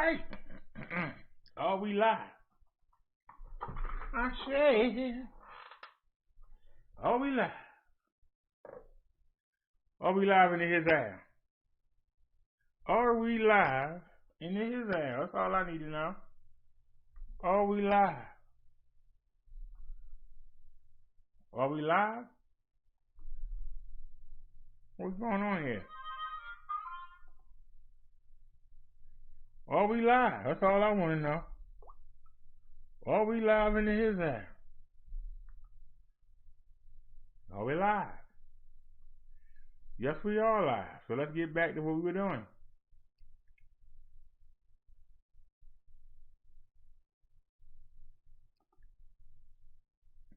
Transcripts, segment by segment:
right. Are we live? I say, are we live? Are we live into his air? Are we live into his air? That's all I need to know. Are we live? Are we live? What's going on here? Are we live? That's all I want to know. Are we live into his air? Are we live? Yes, we are live. So let's get back to what we were doing.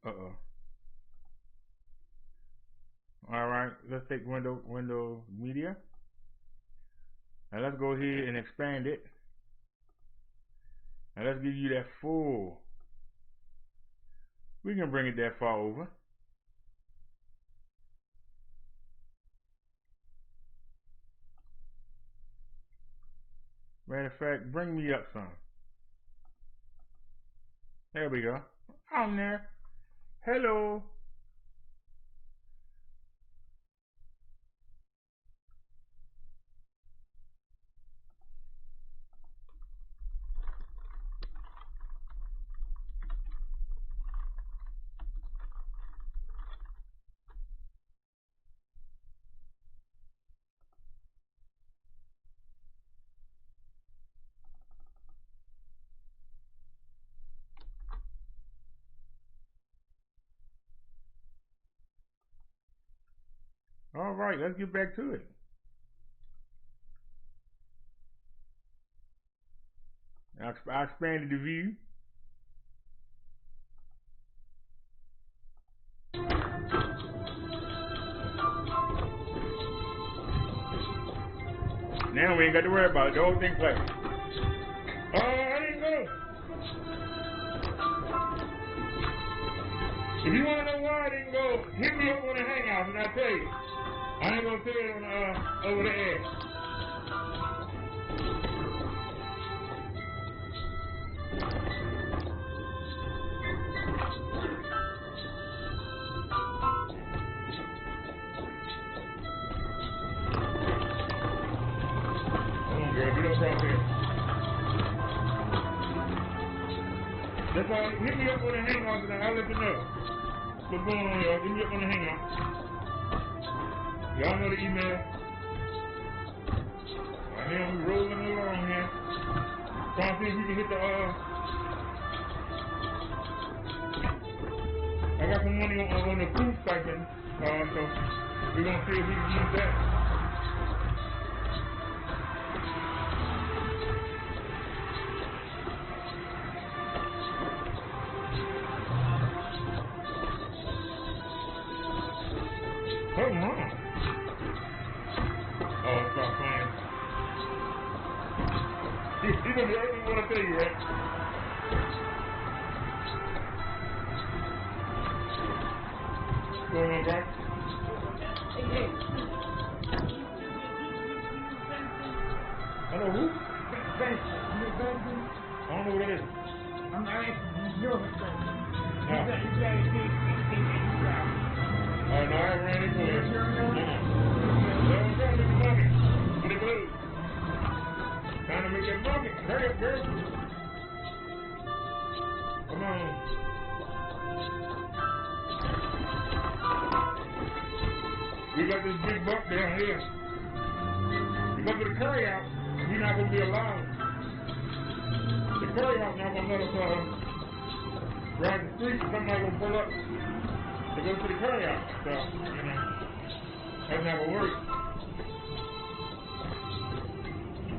Uh-oh. All right, let's take window media. Now let's go ahead and expand it. Now let's give you that full. We can bring it that far over. Matter of fact, bring me up some. There we go. I'm there. Hello. All right, let's get back to it. I expanded the view. Now we ain't got to worry about it. The whole thing plays. Oh, I didn't go. If you want to know why I didn't go, hit me up on the Hangout and I'll tell you. I ain't gonna tell you on over the air. Come on, girl, get up right here. That's all. Hit me up on the Hangout and I'll let you know what's going on, y'all. Hit me up on the Hangout. Y'all know the email. Right now we rolling along here. Trying to see if we can hit the I got some money on the food stipend, so we're gonna see if we can use that. Come on. Oh, stop playing. He's gonna be everything what I tell you, right? What's going on, bro? Hello, who? I don't know what it is. I'm not asking you. Oh, no, I haven't ran into it. I'm trying to make the money. What it goes? Trying to make that money. Hurry up, girl. Come on. We got this big buck down here. Because of the carry out, we're not going to be allowed. The carry out not going to let us ride the street. Somebody going to pull up to go to the carry out. So, you know, that's not going to work.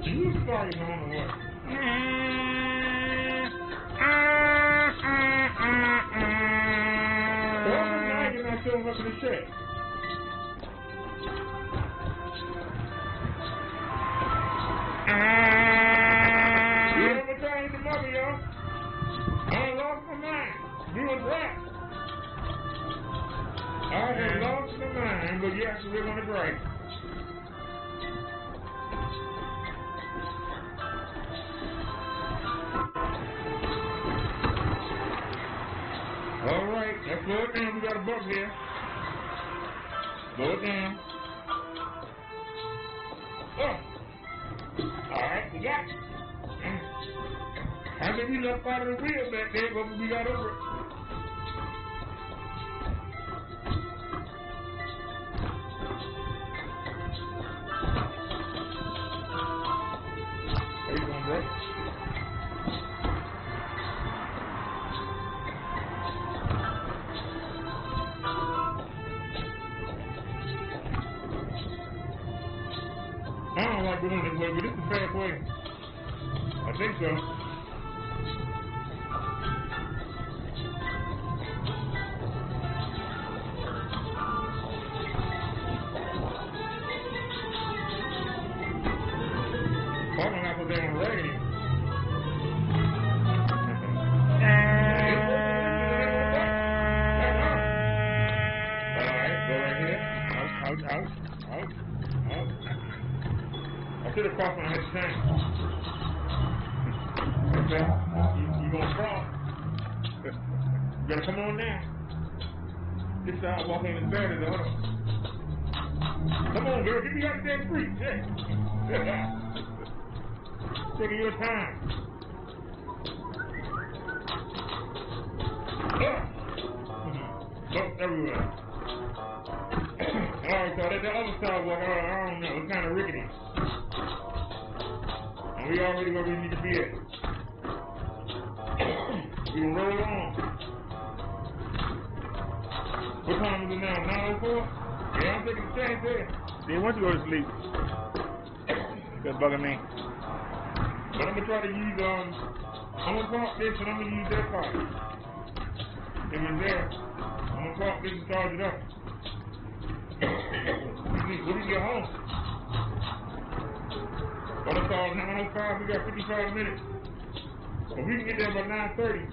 You started on the what? Well, now you're not showing up in the shed. You ever tried the mother, y'all? I lost my mind. You was right. I had lost my mind, but yes, we're going to break. All right, let's slow it down. We got a buck here. Slow it down. Oh. All right, we got it. I think we left out of the wheel back there, but we got over it. How you doing, bro? I don't like going this way, but this is the fast way. I think so. Probably not put that on radio. Alright, go right here. Out. I should have crossed when I had the tank. Okay. You gonna cross. You gotta come on now. This side walking as bad as the other. Come on, girl, get me out of that street. Yeah. Taking your time. Bumps everywhere. Alright, so that's the other sidewalk. I don't know. It's kind of rickety. And we already where we need to be at. We can roll on. What time is it now? 9:04? Yeah, I'm taking a chance there. They want you to go to sleep. That's bugging me. But I'm going to try to use, I'm going to park this and I'm going to use that car. If it's there, I'm going to park this and charge it up. When we get home. But it's all 9:05, we got 55 minutes. So we can get there by 9:30.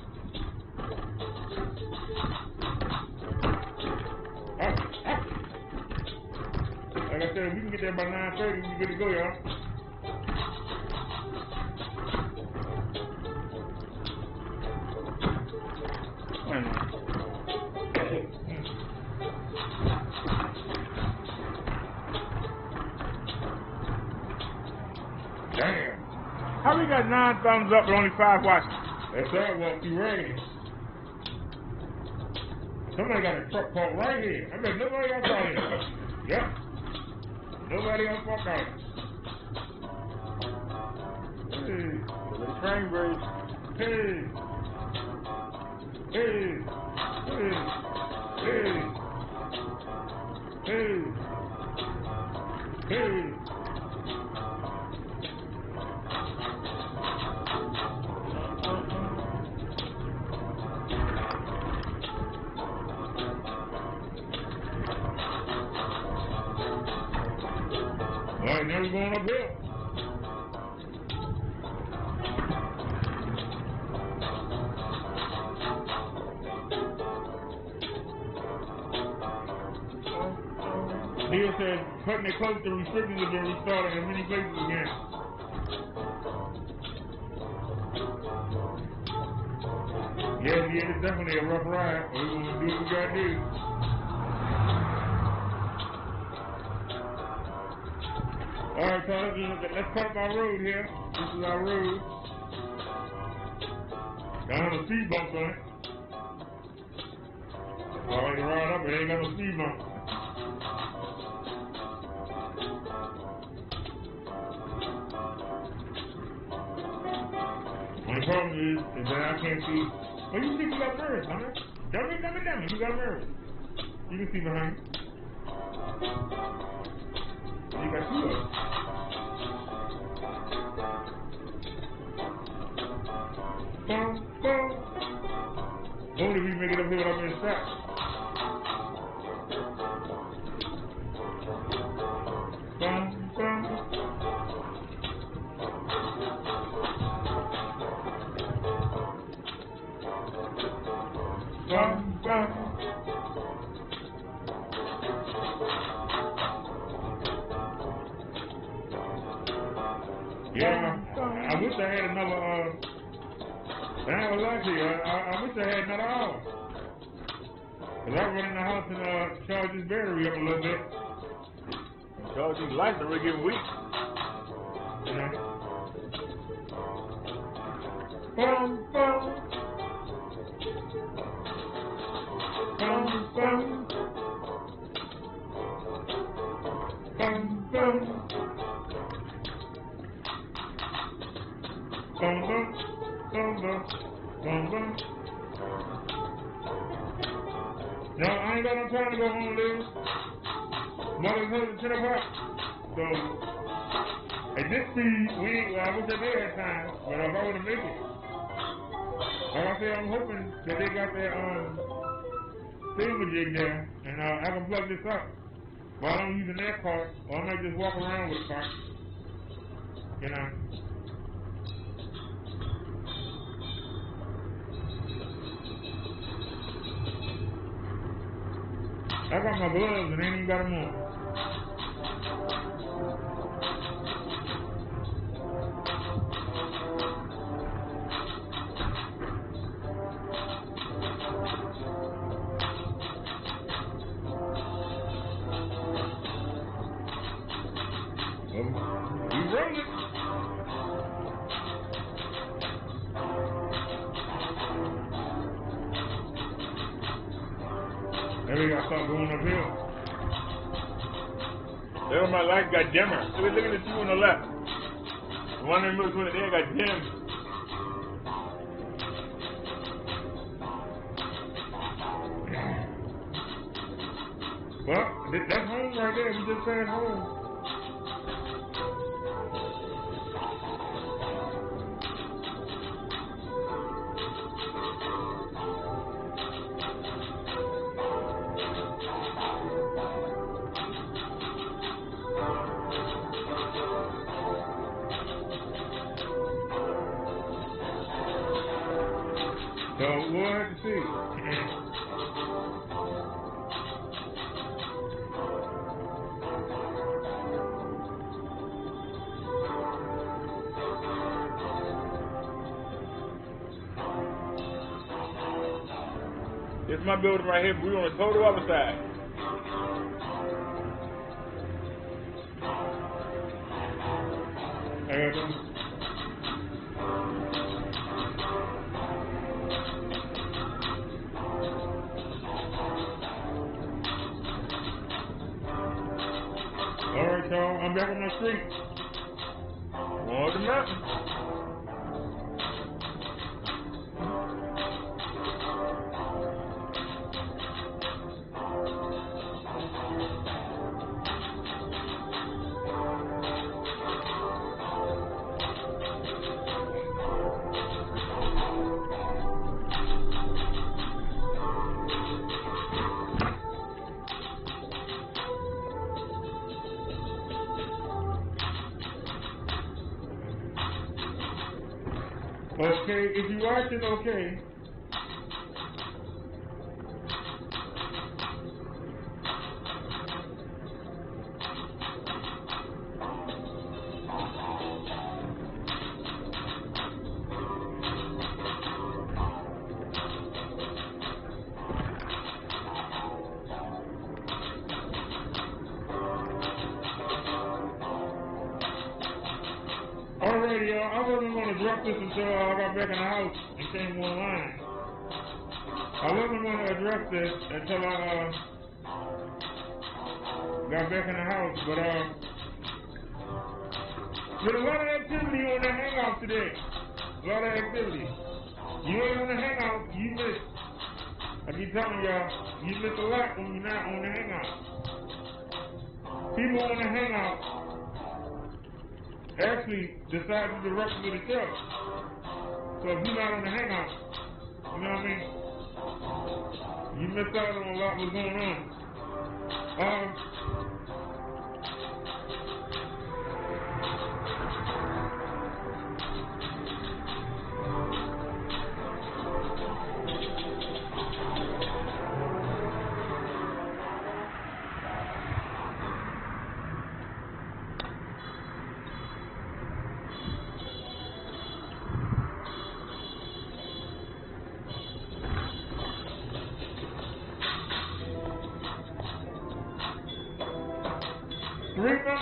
Like I said, if we can get there by 9:30, we're good to go, y'all. Damn. How we got 9 thumbs up but only 5 watching? That's that walk through rain. Somebody got a truck parked right here. I bet nobody else out here. Yep. Nobody else parked out here. Hey. The train bridge. Hey. Hey. Hey. Hey. Hey. Hey. Alright, now we're going uphill. Neil says cutting it close to restrictions have been restarted in many places again. Yeah, it's definitely a rough ride, but we're going to do what we got to do. Alright, so let's cut up our road here. This is our road. Got on a speed bump on it. Alright, to ride up, it ain't got no speed bump. The problem is that I can't see. Well, you see you got mirrors, huh? Dummy. You got mirrors. You can see behind. You got 2 of them. Boom. Only if we make it up here without being stopped. Boom. Yeah, I wish I had another, I wish I had another hour. Cause I run in the house and charge this battery up a little bit. Charge these lights are really getting weak. You know. Bum, bum. Bum, bum. Bum, bum. Bum, bum. Bum, bum. Bum, bum. No, I ain't got no time to go home, Liz. Mother's husband 10 o'clock. So, at this speed, I wish I did have time, but if I would have made it. Like I said, I'm hoping that they got that silver jig there, and I can plug this up while I'm using that cart, or I might just walk around with a cart. You know. I got my gloves and I ain't even got them on. We rolling. Maybe I gotta start going uphill. There my light got dimmer. Look at the two on the left. The one that moves with it there got dim. Well, that's home right there. We just passed home. So we'll have to see. This is my building right here, but we're on the total other side. I got them. Alright, y'all, I'm back on my street. On the mountain. Okay, if you watching, okay. Alrighty, y'all. I wasn't going to drop this until I got back in the house and came online. I wasn't going to address this until I got back in the house, but there's a lot of activity on the Hangout today. A lot of activity. You ain't on the Hangout, you miss. I keep telling y'all, you miss a lot when you're not on the Hangout. People on the Hangout actually decide to direct you to the show. So if you're not on the Hangout, you know what I mean? You missed out on a lot what's going on.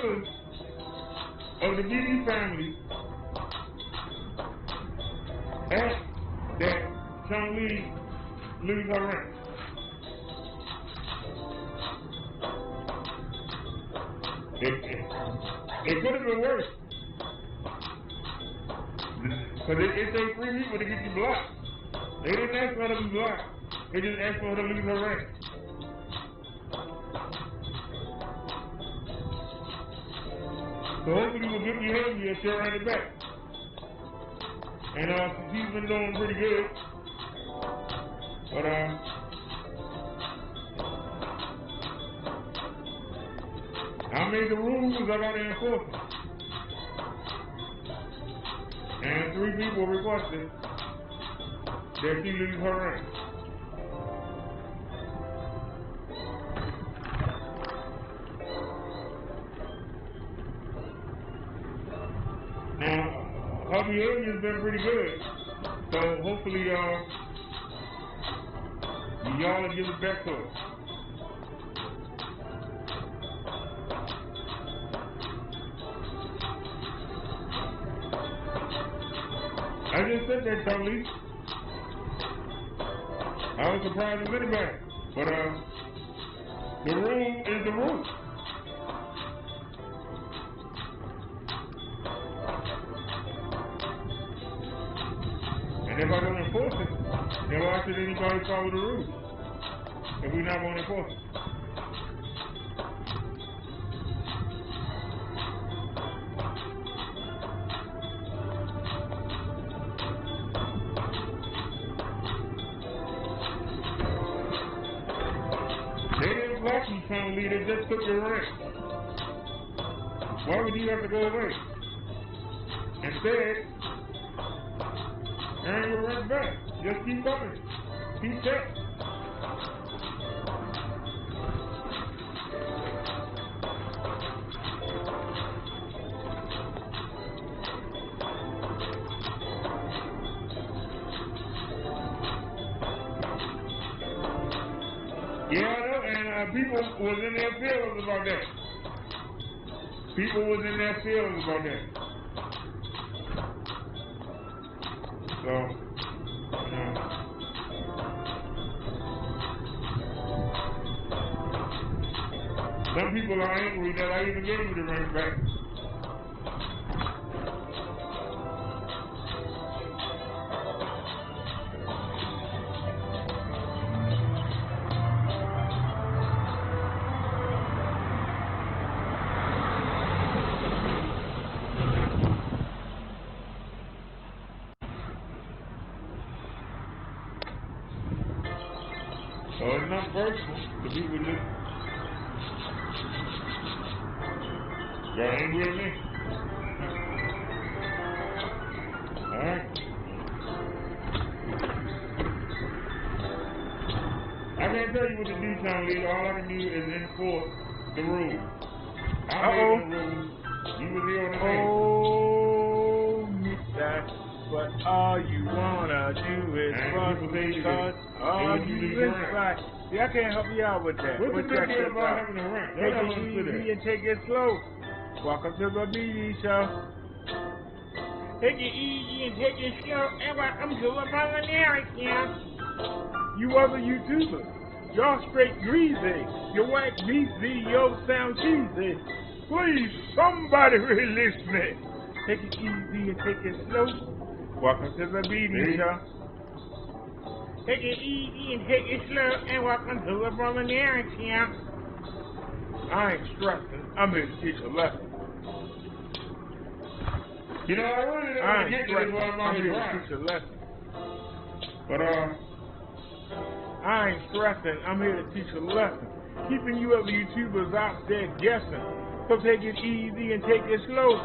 members of the BD family asked that Chung Lee lose her rank. It could have been worse. Because it takes 3 people to get you blocked. They didn't ask for her to be blocked. They just asked for her to lose her rank. So hopefully with good behavior, she'll run it back. And she's been doing pretty good. But I made the rules, I got to enforce them. And 3 people requested that she lose her rank. Now, her behavior's been pretty good. So hopefully y'all will give it back to her. I just said that, Charlie. I was surprised as anybody. But the rule is the rule. And if I don't enforce it, then why should anybody follow the rules? If we're not going to enforce it. They didn't block you, Chung Lee, they just took your rank. Why would you have to go away? Instead, earn your rank back. Just keep coming. Keep checking. Yeah, I know, and people was in their feelings about that. People was in their feelings about that. So, some people are angry that I even gave you the rank back. So it's not personal. The people just got angry at me. Alright. I can't tell you what to do, Chung Lee. All I can do is enforce the rules. I made the rules. You was here on the way. Oh, that's what all you wanna do is fuck because all you inside. See, I can't help you out with that. What's the big deal about having a rank? Take it easy and take it slow. Welcome to the BD show. Take it easy and take it slow, and welcome to the Voluntary Camp. You other YouTubers, y'all straight greasy. You whack greasy, yo sound cheesy. Please, somebody release me. Take it easy and take it slow. Welcome to the BD show. Take it easy and take it slow, and welcome to the Voluntary Camp. I ain't stressing. I'm here to teach a lesson. You know, I really don't get to this while I'm on here to teach a lesson. But I ain't stressing. I'm here to teach a lesson. Keeping you other YouTubers out there guessing. So take it easy and take it slow.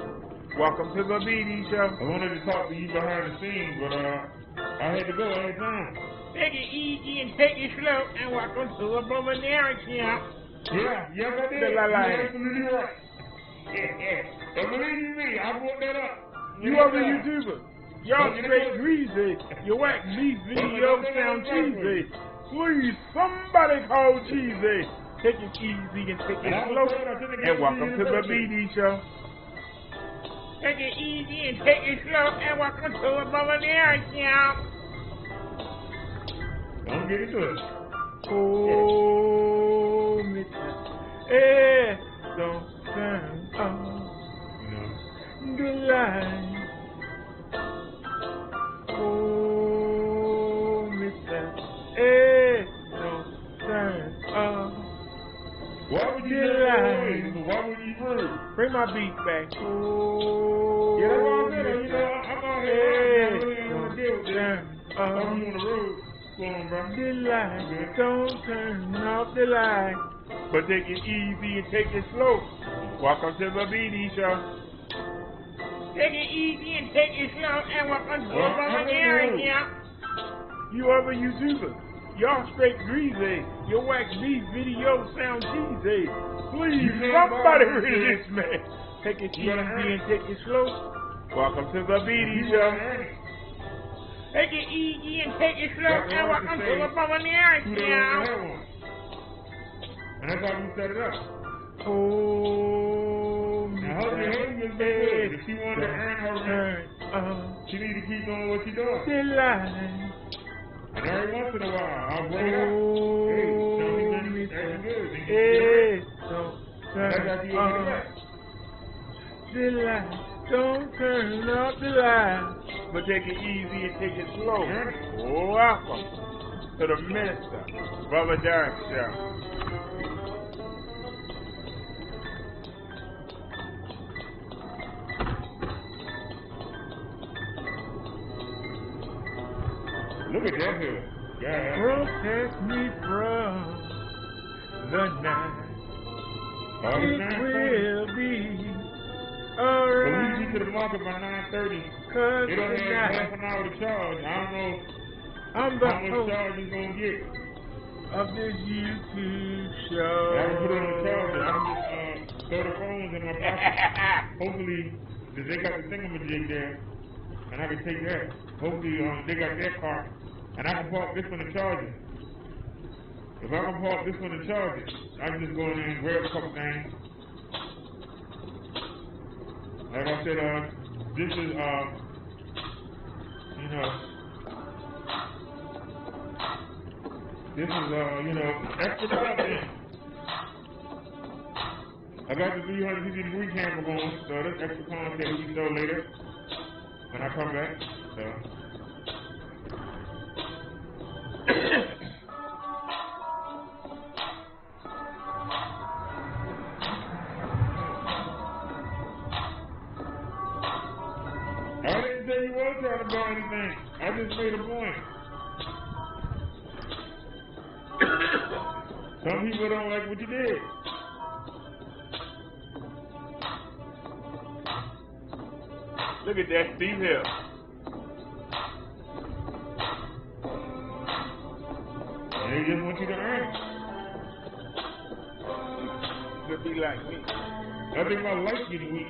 Welcome to the BD show. I wanted to talk to you behind the scenes, but I had to go every time. Take it easy and take it slow, and welcome to the Voluntary Camp. Yeah, yes I did. You're absolutely right. Yeah. And believe me, I brought that up. You other YouTubers, y'all straight greasy. You whack greasy, yo sound cheesy. Please, somebody call cheesy. Take it easy and take it slow. And welcome to the BD Show. Take it easy and take it slow, and welcome to the Billionaire Show. Don't get into it. Oh, Mr. Hey, don't turn on the light. Oh, Mr. Hey, don't turn on. Why would you light? Why would you hurt? Bring my beat back. Oh, yeah, that's what I said. You know, I'm out here. I really ain't want to deal with this. I'm on the road. Go on, bro. The light, don't turn off the light. But take it easy and take it slow. Welcome to the BD Show. Take it easy and take it slow, and welcome to the Billionaire Show. You other YouTubers, y'all straight greasy. Your wax beef video sound cheesy. Please, somebody release me. Take it easy and take it slow. Welcome to the BD Show. Take it easy and take it slow, and welcome to the Billionaire Show. And that's how we set it up. Oh, now, hope your head gets good. If she wanted to earn her rent, she need to keep doing what she's doing. The light. And every once in a while, I'll bring it up. Hey, tell me when it's acting good. Hey, don't turn on the light. Don't turn off the light. But take it easy and take it slow. Welcome to the Minister, Brother Derek Show. Look at that here. Yeah. Protect me from the night. It will be alright. But we get to the market by 9:30. It don't have half an hour to charge. I don't know how much charge it's going to get. Of this YouTube show. I can put it on the charger. I can just throw the phones in my pocket. Hopefully, because they got the thingamajig there, and I can take that. Hopefully, they got that car. And I can park this one and charge it. If I can park this one and charge it, I can just go in there and grab a couple things. Like I said, this is, you know, this is, you know, extra content. I got the 360 degree camera going, so that's extra content we can show later when I come back. So. I didn't say you were trying to buy anything. I just made a point. Some people don't like what you did. Look at that, Steve Hill. They just want you to earn it. You could be like me. I think my life getting weak.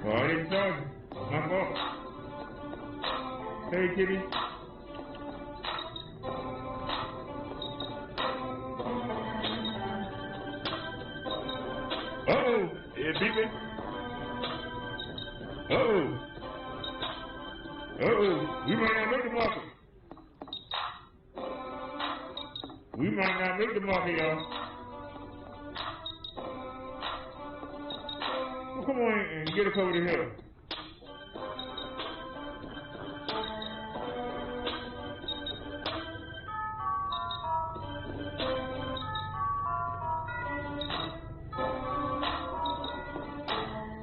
Well, I didn't charge you. My fault. Hey, kitty. Uh-oh. Yeah, beeping. Uh-oh. Uh-oh. We might not make the market. We might not make the market, y'all. Well, come on and get us over the hill.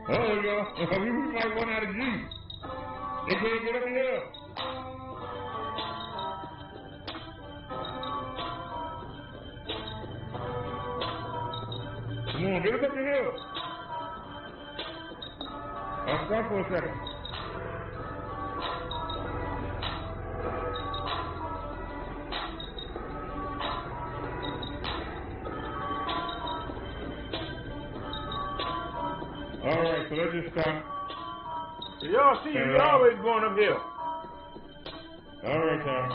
Uh-oh, y'all. We might run out of juice. They can't get up the hill. Come on, get us up the hill. I'll stop for a second. Alright, so let's just stop. Y'all see, you always going uphill. Alright, y'all.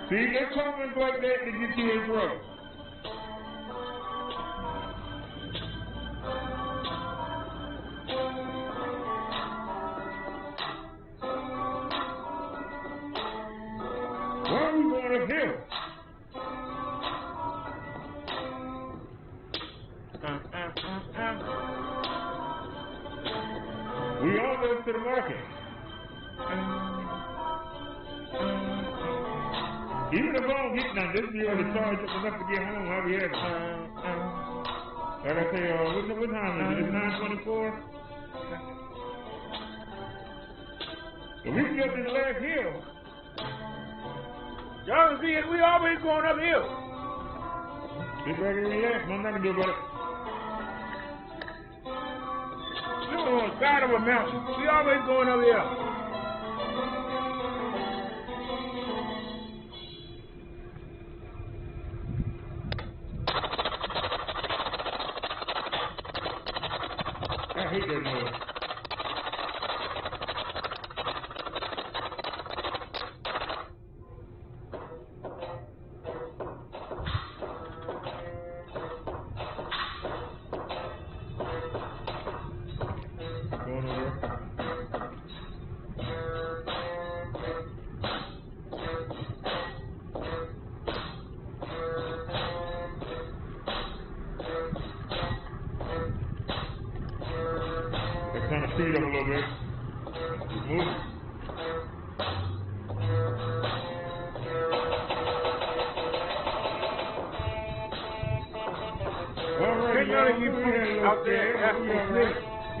See, they're comments like that to get you in trouble. Why are we going uphill? We almost to the market. Even if I don't get none, this be able to charge up enough to get home. I'll be happy. Like I say, what time is it? It's 9:24. If we can get to the last hill. Y'all see it, we always going uphill. Sit back and relax, man. Nothing to do about it. We're on the side of a mountain. We always going uphill. I hate that noise. Going over. Kind of speed up a little bit. Move. Hey, none of you folks out there asking me,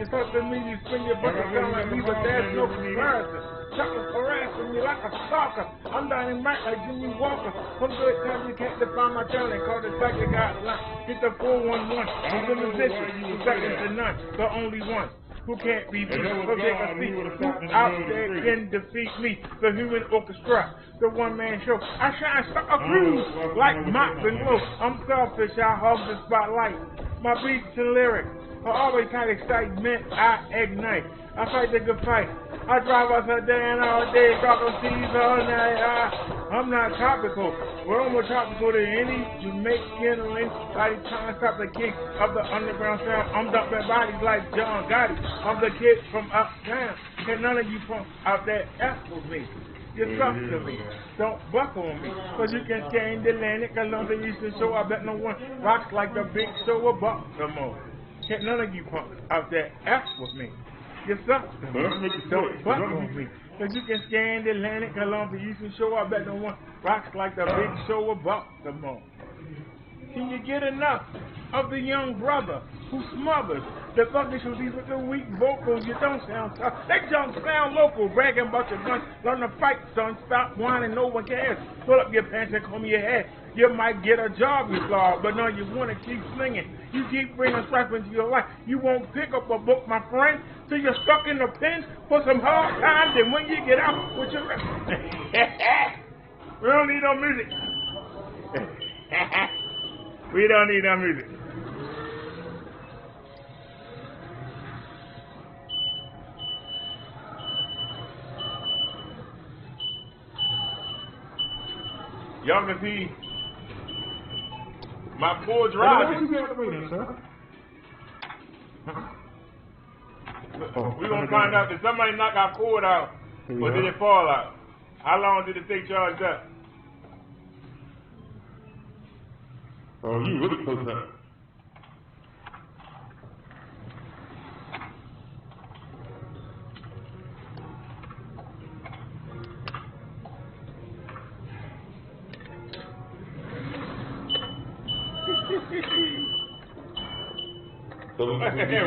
it's up to me to spin your bucket sound like me, but there's no comparison. Chuckles harassing me like a stalker. I'm dynamite like Jimmy Walker. Some good times you can't define my talent. Call the second guy line. Get the 411. I'm in position. Second to none. The only one who can't be beat, so they can see who out there can defeat me. The human orchestra, the one-man show. I shine sucker through like mops and glow. I'm selfish, I hug the spotlight. My beats and lyrics are always kind of excitement. I ignite, I fight the good fight. I drive outside day and all day, talking seas all night. I'm not topical. We're more topical than any Jamaican or anybody trying to stop the king of the underground sound. I'm dumping bodies like John Gotti. I'm the kid from uptown. And none of you punks out there F with me. You suck to me. Don't buckle on me. Cause you can scan the Atlantic along the eastern shore. I bet no one rocks like the big show of Baltimore. Can't none of you punks out there F with me. You suck to me. Don't buckle on me. Cause you can scan the Atlantic along the eastern shore. I bet no one rocks like the big show of Baltimore. Can you get enough of the young brother who smothers the fucking shoes with the weak vocals? You don't sound tough. They don't sound local, bragging about your guns. Learn to fight, son. Stop whining, no one cares. Pull up your pants and comb your hair. You might get a job, you flaw, but no, you want to keep slinging. You keep bringing strife into your life. You won't pick up a book, my friend, till you're stuck in the pen for some hard times. And when you get out with your we don't need no music. We don't need no music. Y'all can see my poor driving. We're going to find out, did somebody knock our cord out or did it fall out? How long did it stay charged up? Oh, you really close up.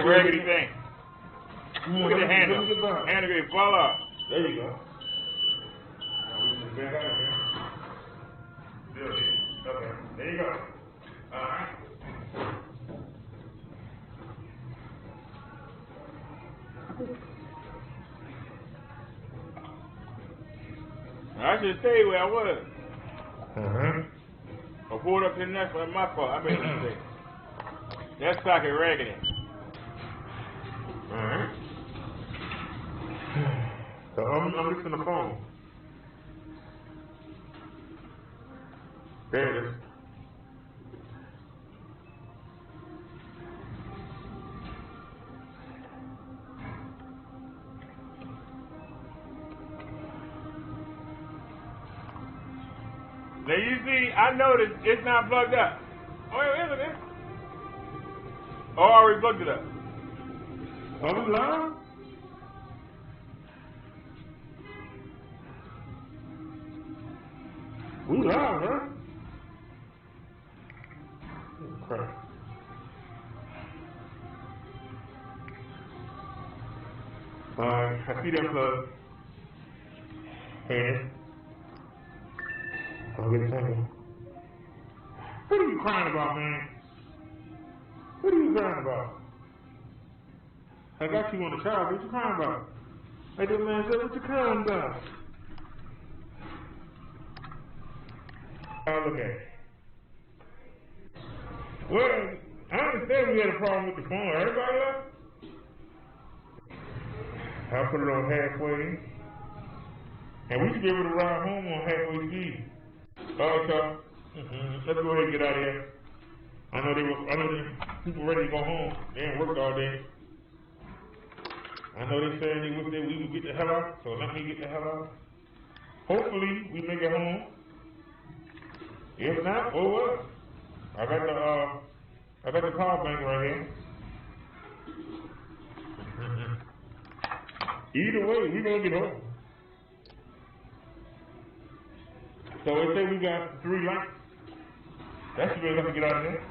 Raggedy thing. Look at the handle. Handle gonna fall off. There you go. Okay. There you go. Alright. I should stay where I was. Uh-huh. I pulled up to the next one, my fault. I made a mistake. That's socket raggedy. Alright. So I'm listening to the phone. There it is. Now you see, I noticed it's not plugged up. Oh, isn't it? Oh, I already plugged it up. Are we live? We live, huh? Okay. I see that plug. And I'll get it second. What are you crying about, man? What are you crying about? I got you on the child. What you crying about? Hey, that man said, what you crying about? Oh, look at it. Well, I understand we had a problem with the phone. Everybody left? I put it on halfway. And we should be able to ride home on halfway speed. All right, y'all. Let's go ahead and get out of here. I know the people ready to go home. They ain't worked all day. I know they said they wish that we would get the hell out, so let me get the hell out. Hopefully we make it home. If not, oh well. I got the power bank right here. Either way, we gonna get home. So they say we got 3 lights. That's good enough to get out of there.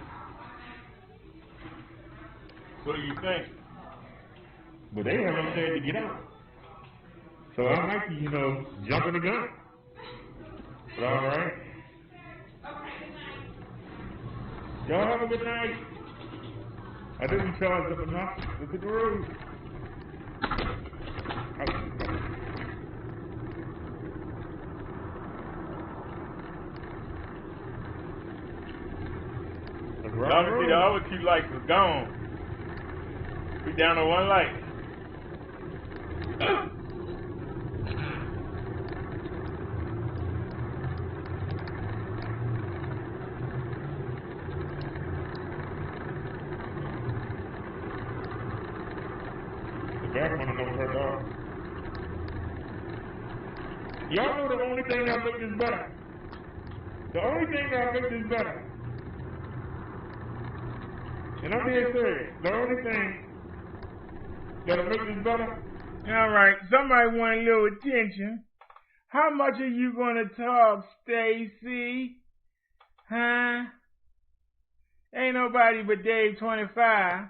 What do you think? But they haven't said to get out. So I might be, jumping the gun. But all right. Y'all have a good night. I think we charged up enough. Look at the road. Obviously, the other 2 lights was gone. We down to 1 light. The back one is turned off. Y'all know the only thing that makes this better. The only thing that makes this better. And I'm being serious. The only thing that'll make this better. All right, somebody want a little attention. How much are you gonna talk, Stacy? Huh? Ain't nobody but Dave 25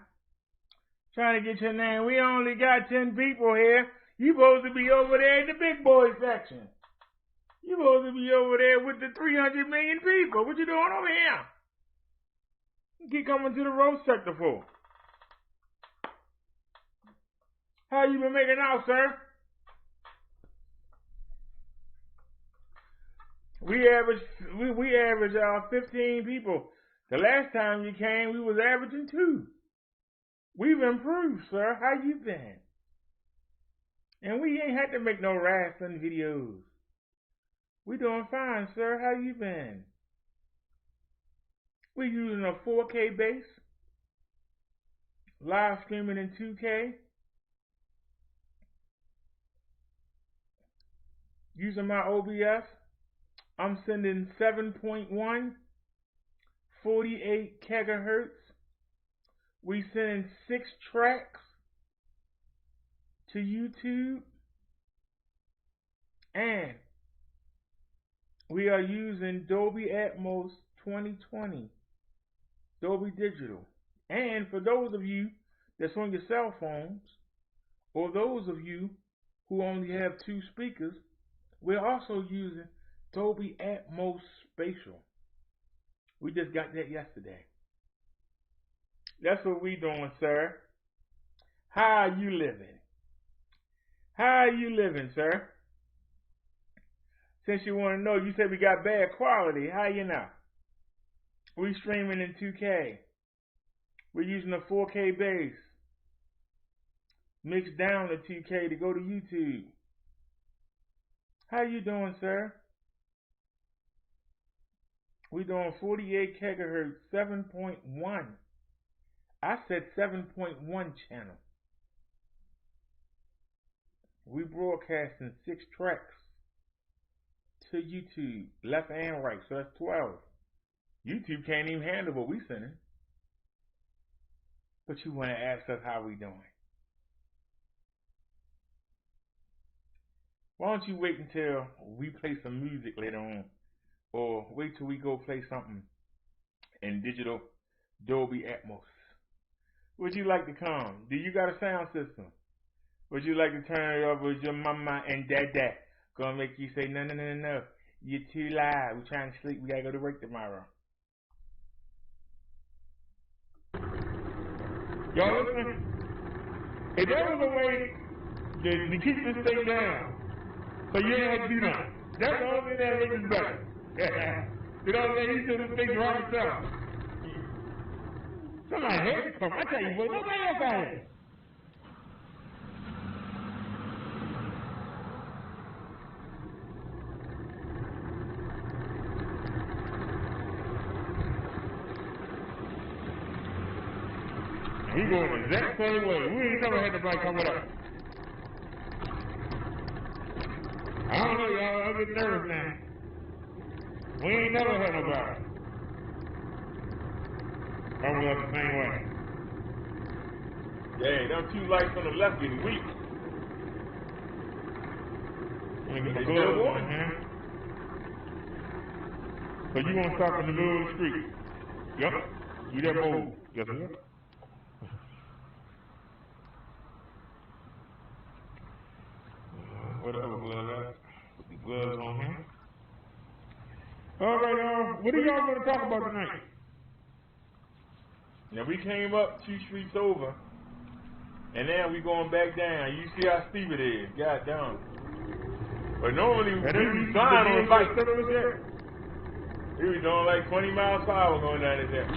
trying to get your name. We only got 10 people here. You supposed to be over there in the big boy section. You supposed to be over there with the 300 million people. What you doing over here? You keep coming to the roast sector for. How you been making out, sir? We average 15 people. The last time you came, we was averaging 2. We've improved, sir. How you been? And we ain't had to make no wrestling videos. We doing fine, sir. How you been? We using a 4K base, live streaming in 2K, using my OBS. I'm sending 7.1, 48 gigahertz. We sending 6 tracks to YouTube, and we are using Dolby Atmos 2020, Dolby Digital. And for those of you that's on your cell phones, or those of you who only have 2 speakers, we're also using Dolby Atmos Spatial. We just got that yesterday. That's what we doing, sir. How are you living? How are you living, sir? Since you want to know, you said we got bad quality. How you know? We streaming in 2K. We're using a 4K base. Mixed down to 2K to go to YouTube. How you doing, sir? We doing 48 kilohertz, 7.1. I said 7.1 channel. We broadcasting 6 tracks to YouTube, left and right, so that's 12. YouTube can't even handle what we sending. But you want to ask us how we doing. Why don't you wait until we play some music later on? Or wait till we go play something in digital Dolby Atmos. Would you like to come? Do you got a sound system? Would you like to turn it over with your mama and dada? Gonna make you say, no, no, no, no, no. You're too loud. We're trying to sleep. We gotta go to work tomorrow. Y'all listen? If there was a way to keep this thing down, so you ain't have to do nothing, that's the only thing that makes it better. You know what I mean? You should have think right yourself. Somebody had to come. I tell you what, nobody else out here. We going the exact same way. We ain't never had nobody come with us. I don't know, y'all. I'm getting nervous now. We ain't never had nobody come with us the same way. Dang, them 2 lights on the left getting weak. Let me get my gloves on, man. So you want to stop in the middle of the street? Yep. You that bold? Yes, sir. Whatever gloves. The gloves on here. All right, y'all. What are y'all going to talk about tonight? Now we came up 2 streets over, and now we going back down. You see how steep it is. God damn. But normally we be flying on a bike. We was doing like 20 miles per hour going down this there.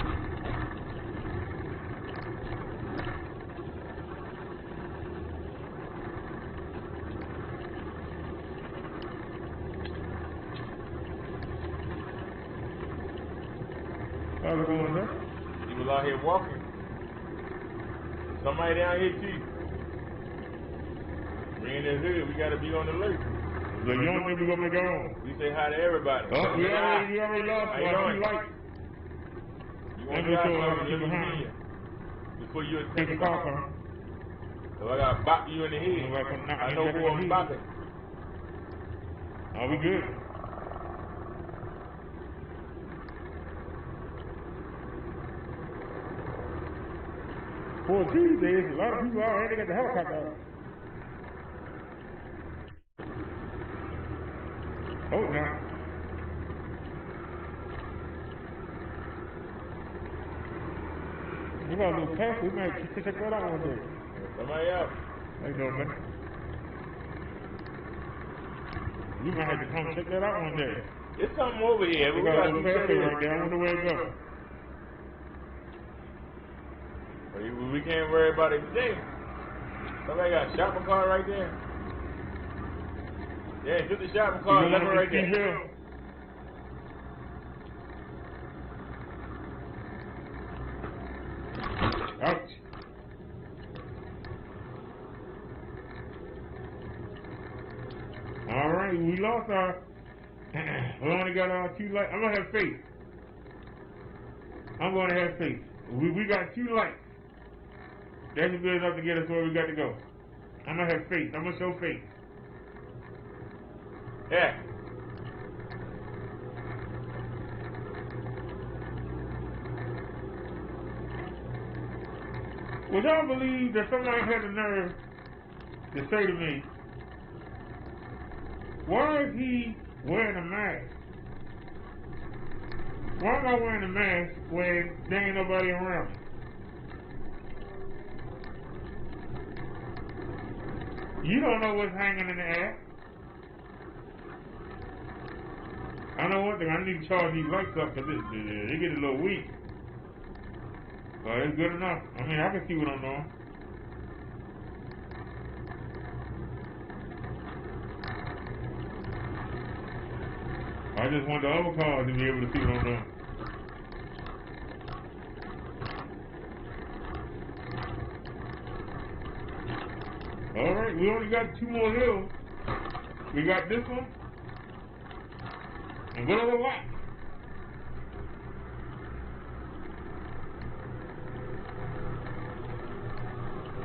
How's it going, sir? People out here walking. Somebody down here too. We in the hood, we gotta be on the alert. So you don't think we're gonna make it on? We say hi to everybody. Oh, we already lost How you doing? lights. You want to drive something, let me see you. Before you Take the car, huh? So I gotta bop you in the head. I know who I'm bopping. Are we good? For Tuesdays, a lot of people out here, they got the helicopter out. Oh, now. We got a little pass. We might check that out one day. Somebody else. How you doing, man? You might have to come check that out one day. There's something over here. We got a little pass right there. I wonder where it goes. We can't worry about it today. Somebody got a shopping cart right there. Yeah, get the shopping cart, left it right there. Ouch. All right, we lost our. We only got our 2 lights. I'm gonna have faith. I'm gonna have faith. We got 2 lights. That's good enough to get us where we got to go. I'm gonna have faith. I'm gonna show faith. Yeah. Would y'all believe that somebody had the nerve to say to me, why is he wearing a mask? Why am I wearing a mask when there ain't nobody around me? You don't know what's hanging in the air. I know one thing, I need to charge these lights up because they get a little weak. But it's good enough. I mean, I can see what I'm doing. I just want the other cars to be able to see what I'm doing. Alright, we only got 2 more hills. We got this one. And what other lot?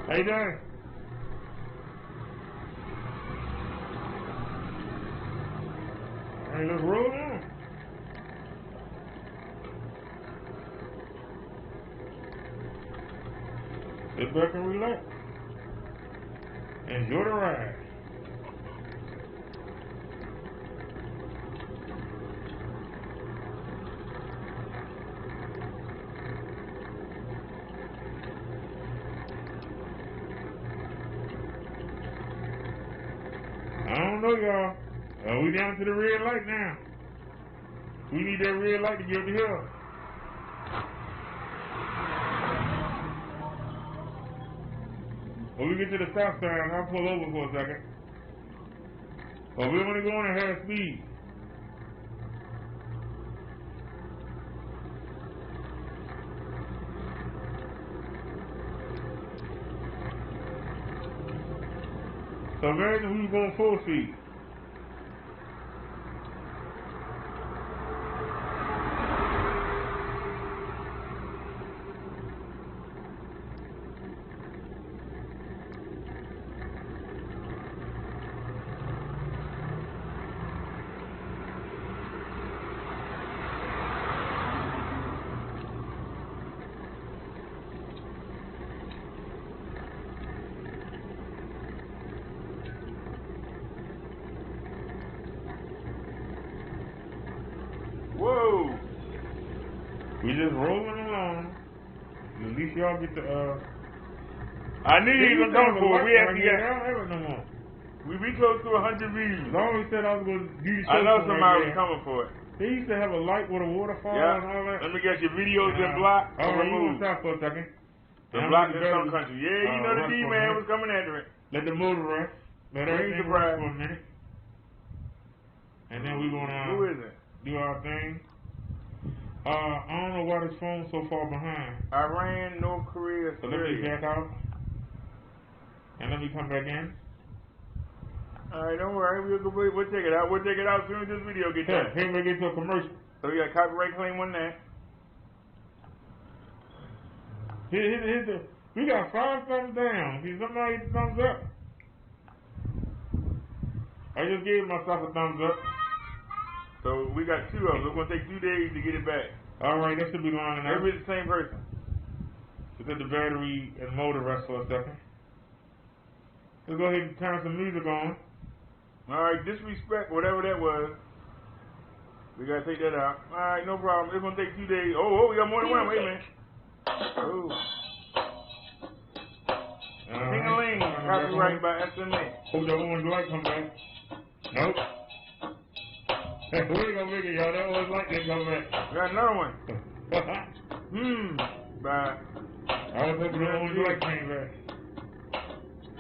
How you doing? Alright, let's roll on. Sit back and relax. Enjoy the ride. I don't know, y'all. We down to the red light now. We need that red light to get over here. When we get to the stop sign, I'll pull over for a second. But we're only going at half speed. So imagine we were going full speed. Whoa! We just rolling along. At least y'all get the I knew you was gonna come for it. We actually got no more. We close to 100 views. I always said I was gonna do the show. I know somebody was coming for it. They used to have a light with a waterfall and all that. Let me guess, your videos been blocked or removed. Stop for a second. They're blocked in some countries. Yeah, you know the D-man was coming after it. Let the motor rest. Let everything rest for a minute. And then we gonna who is it? Do our thing. I don't know why this phone's so far behind. Iran, North Korea, Syria. So let me back out. And let me come back in. Alright, don't worry. We'll check it out. We'll check it out as soon as this video gets done. Here we get to a commercial. So we got a copyright claim on that. We got 5 thumbs down. See, somebody hit the thumbs up. I just gave myself a thumbs up. So we got 2 of them. It's going to take 2 days to get it back. Alright, that should be long enough. Maybe it's the same person. Just let the battery and motor rest for a second. Let's go ahead and turn some music on. Alright, disrespect, whatever that was. We got to take that out. Alright, no problem. It's going to take 2 days. Oh, we got more than one. Wait a minute. Oh. Ting-a-ling. Copyright by SMA. Hope that orange light come back. Nope. We ain't gonna make it, y'all. That orange light didn't come back. We got another one. Bye. I was hoping the orange light came back.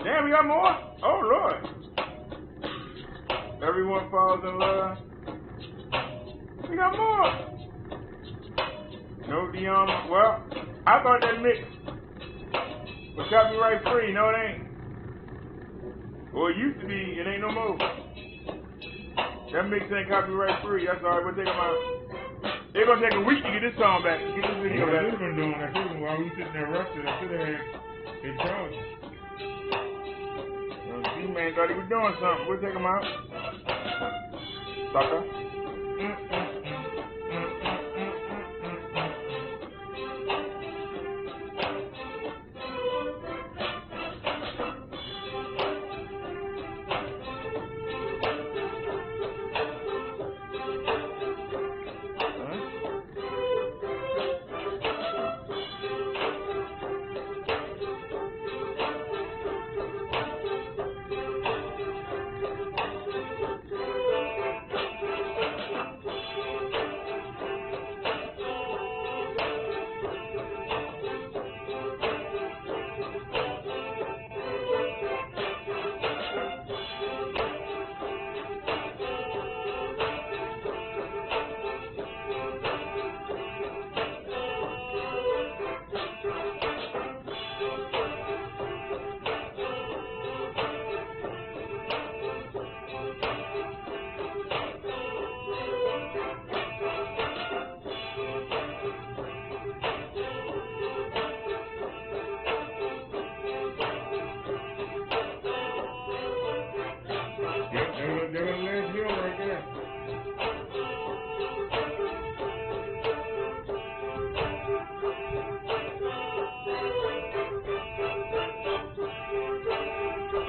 Damn, we got more? Oh, Lord. Everyone falls in love. We got more. No, Dion. Well, I thought that mix was copyright free. No, it ain't. Well, it used to be. It ain't no more. That mix ain't copyright free. That's all right. We'll take them out. It's going to take a week to get this song back. Get this video back. I should have been doing that. While we sitting there resting, I should have had it charged. D-Man thought he was doing something. We'll take him out. Sucker.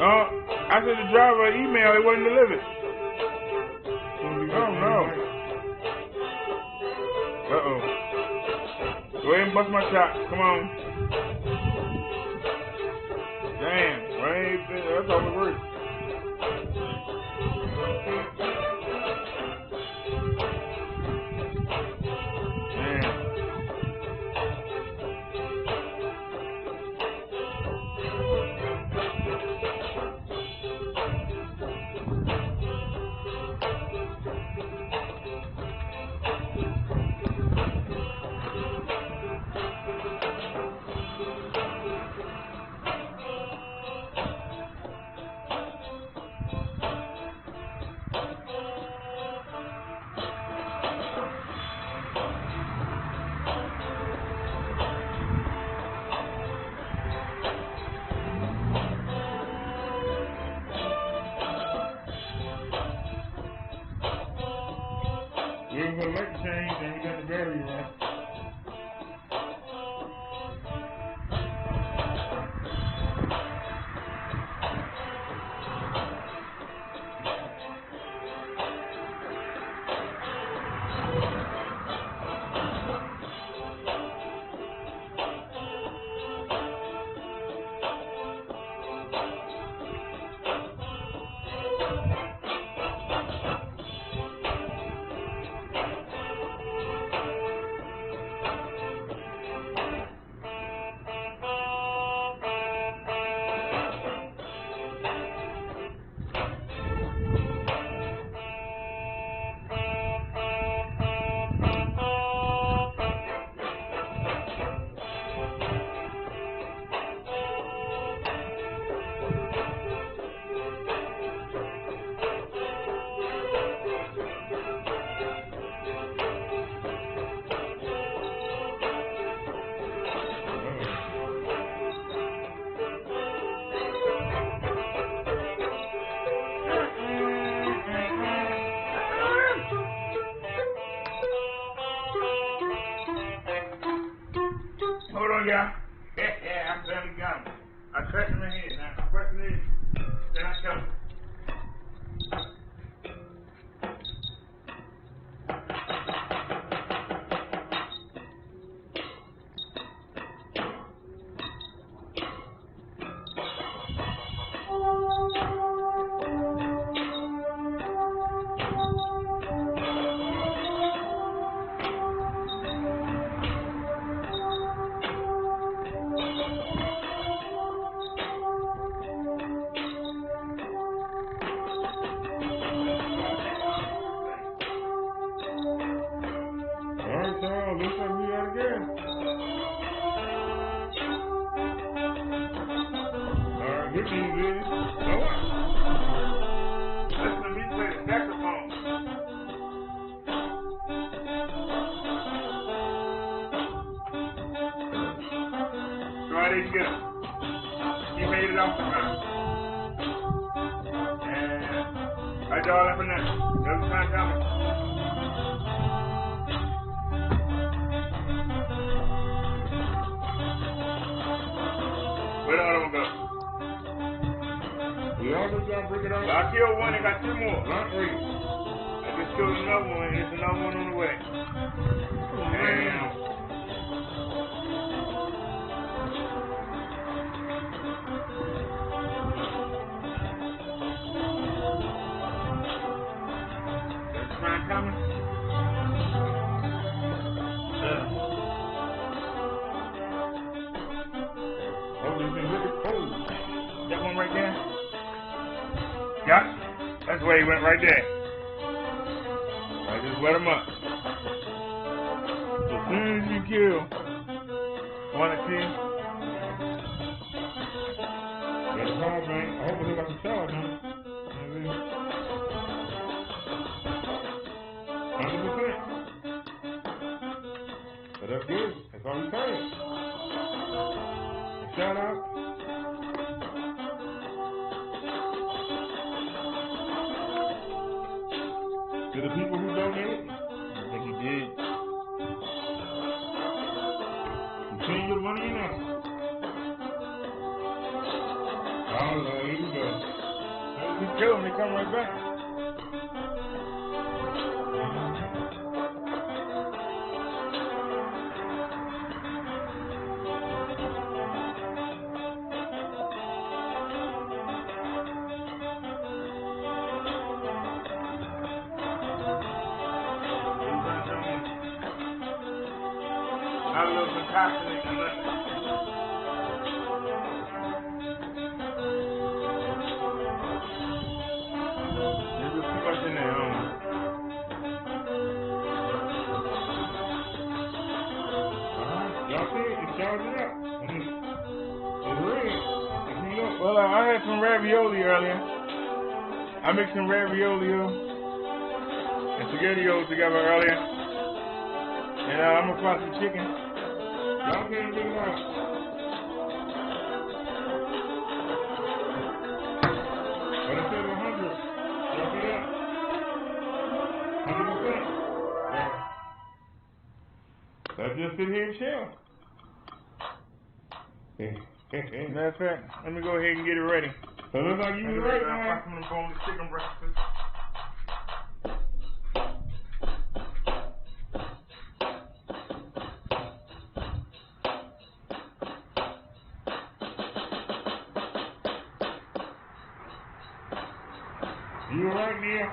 I sent the driver an email. It wasn't delivered. Oh no. Uh-oh. Go ahead and bust my shot. Come on. Damn. That's all it works. Waiting for the light to change and we got the battery right. Hold on, y'all. Yeah, I'm barely got him. I press him in here. Now I press him in. Then I kill him. Alright, y'all, looks like we out again. Alright, good news is, Listen to me play the saxophone. Try to get him. He made it off the ground. And I draw that for now. Another time coming. Where the other one go? we all just gotta break it out. I killed one and got two more. Not three. I just killed another one and there's another one on the way. Damn. There's mine coming. Oh, it's been really cold. That one right there? Yeah. That's where he went right there. I just let him up. As soon as you kill one or two, Got the power bank. I hope they got the charge on it. 100%. But that's good. That's all we saying. Shout out. To the people who donated. I think he did. You send your money in there. Oh, Lord, here we go. We kill them, they come right back. I love the passionate and there's just too much in there, Y'all see it? It's charging up. It's red. Well, I had some ravioli earlier. I mixed some ravioli and spaghettios together earlier. And I'm gonna fry some chicken. Y'all can't figure it out. But it says 100. Y'all see that? 100%. Yeah. So I just sit here and chill. Matter of fact, let me go ahead and get it ready. So it looks like you was right, man. I'm gonna go on the chicken breakfast. You were right, Neil.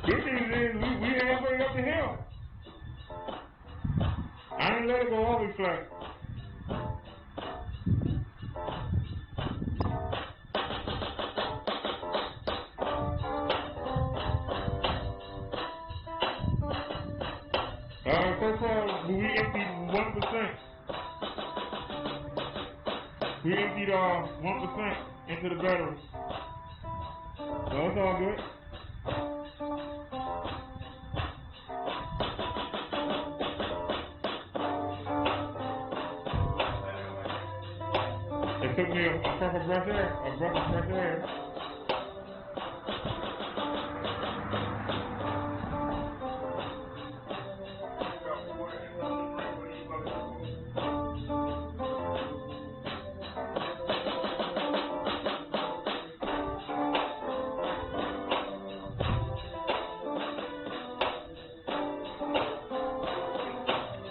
Good news is we halfway up the hill. I ain't let it go all the way flat. So far, we emptied 1%. We emptied 1% into the battery. So it's all good. It took me a breath of fresh air.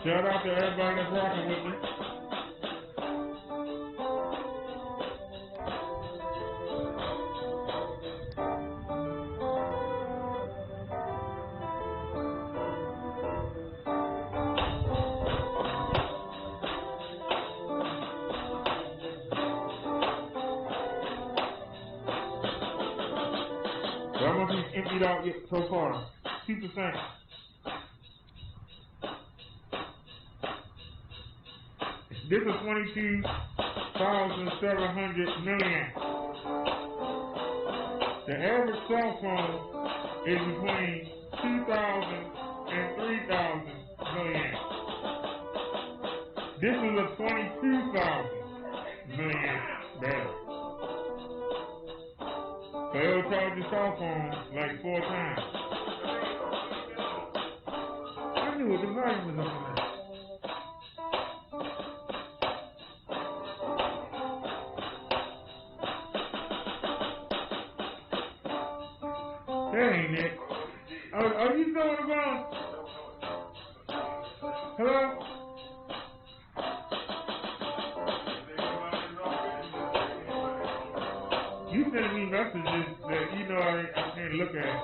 Shout out to everybody that's rocking with me. So how much we've emptied out yet so far? 2%. This is 22,700 million. The average cell phone is between 2,000 and 3,000 million. This is a 22,000 million battery. So it'll charge your cell phone like 4 times. I knew what the volume was on that. That ain't it. Are you still on the phone? Hello? You sending me messages that you know I can't look at.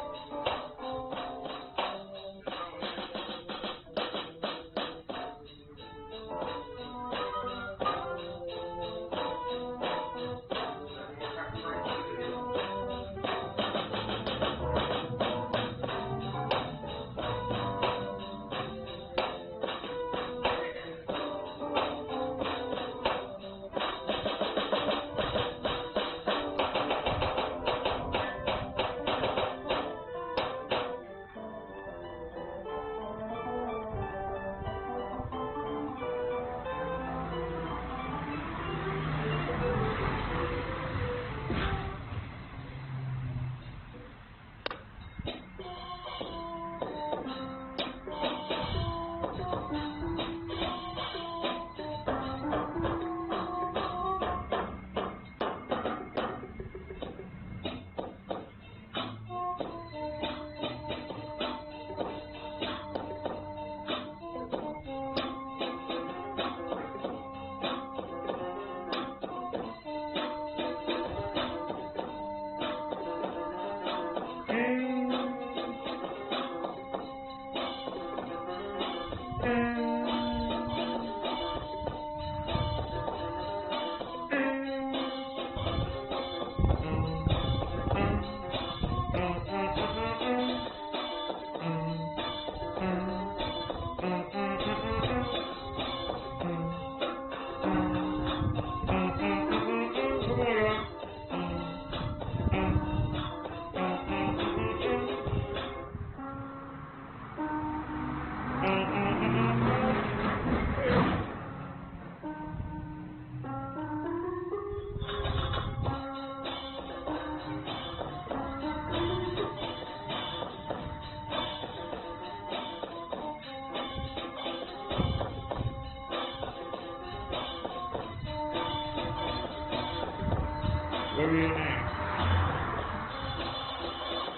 What are your names?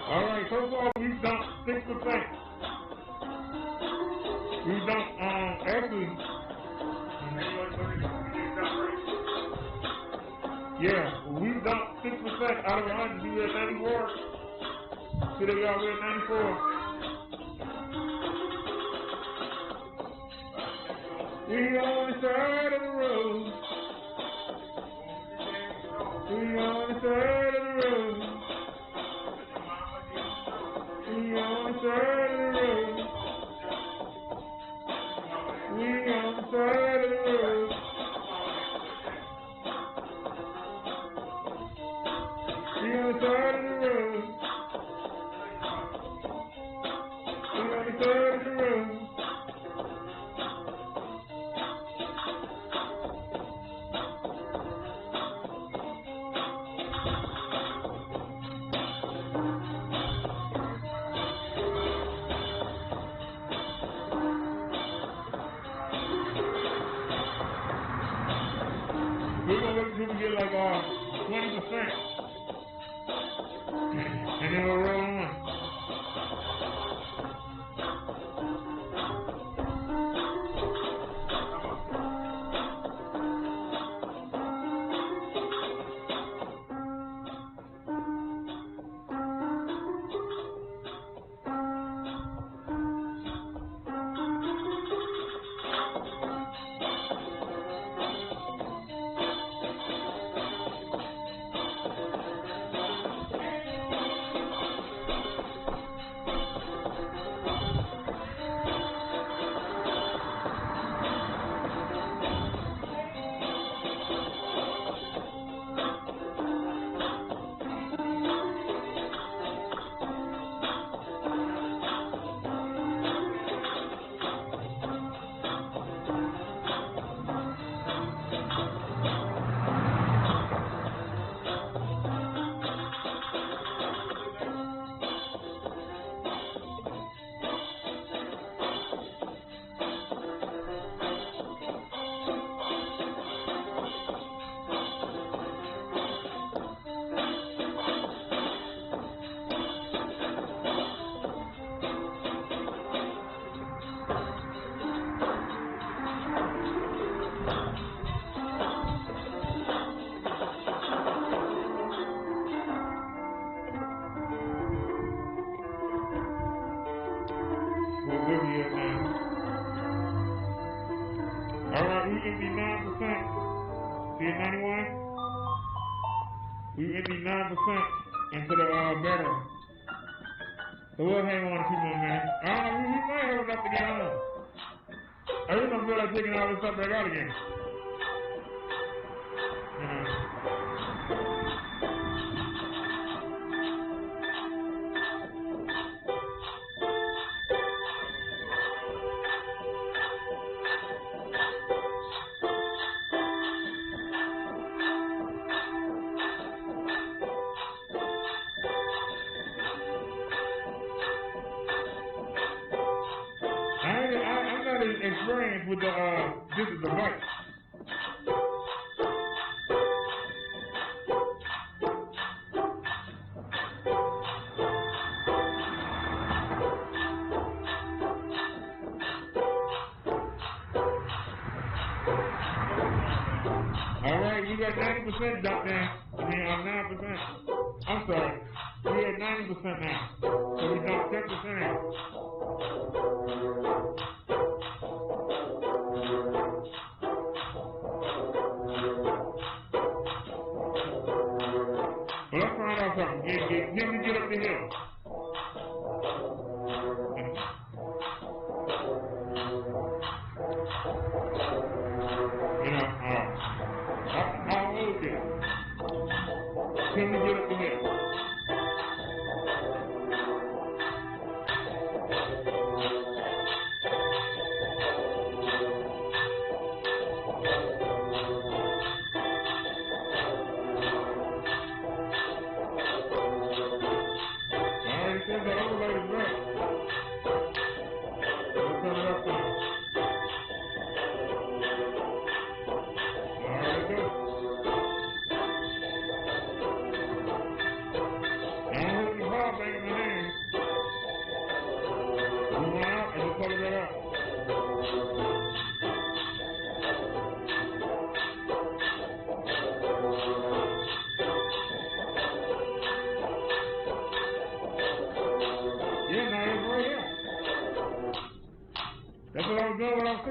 Alright, so far we've done 6%. We've done, actually, yeah, we've done 6% out of 100. We were at 94. Today, y'all, we're at 94. We on the side of the road. We on the side of the road. We on the side of the road. We on the side of the road. We on the side of the road. We on the side of the road. We're gonna wait until we get like 20%, and then we'll roll on. What good we at now? Alright, we empty 9%. See at 91? We empty 9% into the battery. So we'll hang on a few more minutes. I don't know, we might have enough to get home. I just don't feel like taking all this stuff back out again. You know. I'm not as experienced with this device. Alright, we got 90% down there. 9%. I'm sorry. We at 90% now. So we got 10% out. Well, let's find out something. Get me get up the hill. You know, I'll hold it. Can we get up the hill? Says the elevator's ready. We'll turn it up there. All right, let's go.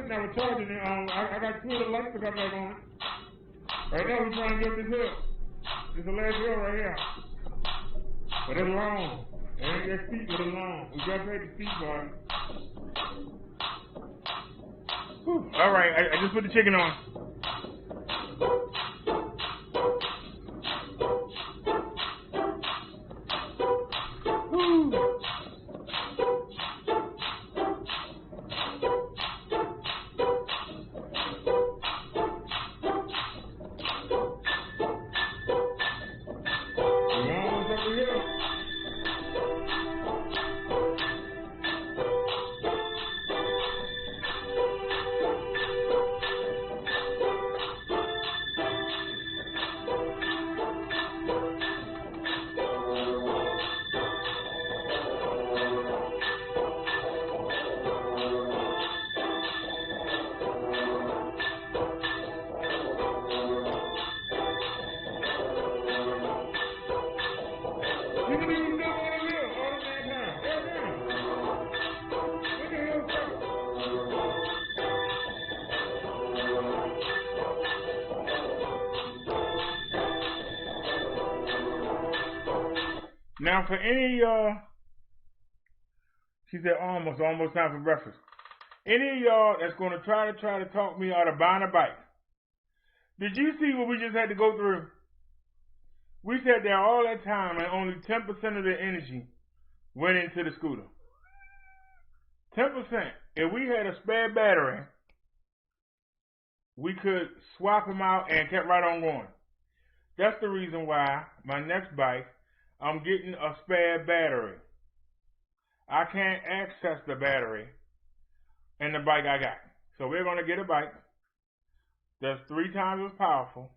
sitting there with charging it. I got 2 of the lights to come back on it. Right now we're trying to get this hill. This is the last hill right here. But it's long. It ain't that steep, but it's long. We got to take the steep part. All right, I just put the chicken on. Now, for any of y'all, she said almost time for breakfast. Any of y'all that's going to try to talk me out of buying a bike, did you see what we just had to go through? We sat there all that time and only 10% of the energy went into the scooter. 10%. If we had a spare battery, we could swap them out and kept right on going. That's the reason why my next bike, I'm getting a spare battery. I can't access the battery in the bike I got. So we're going to get a bike that's 3 times as powerful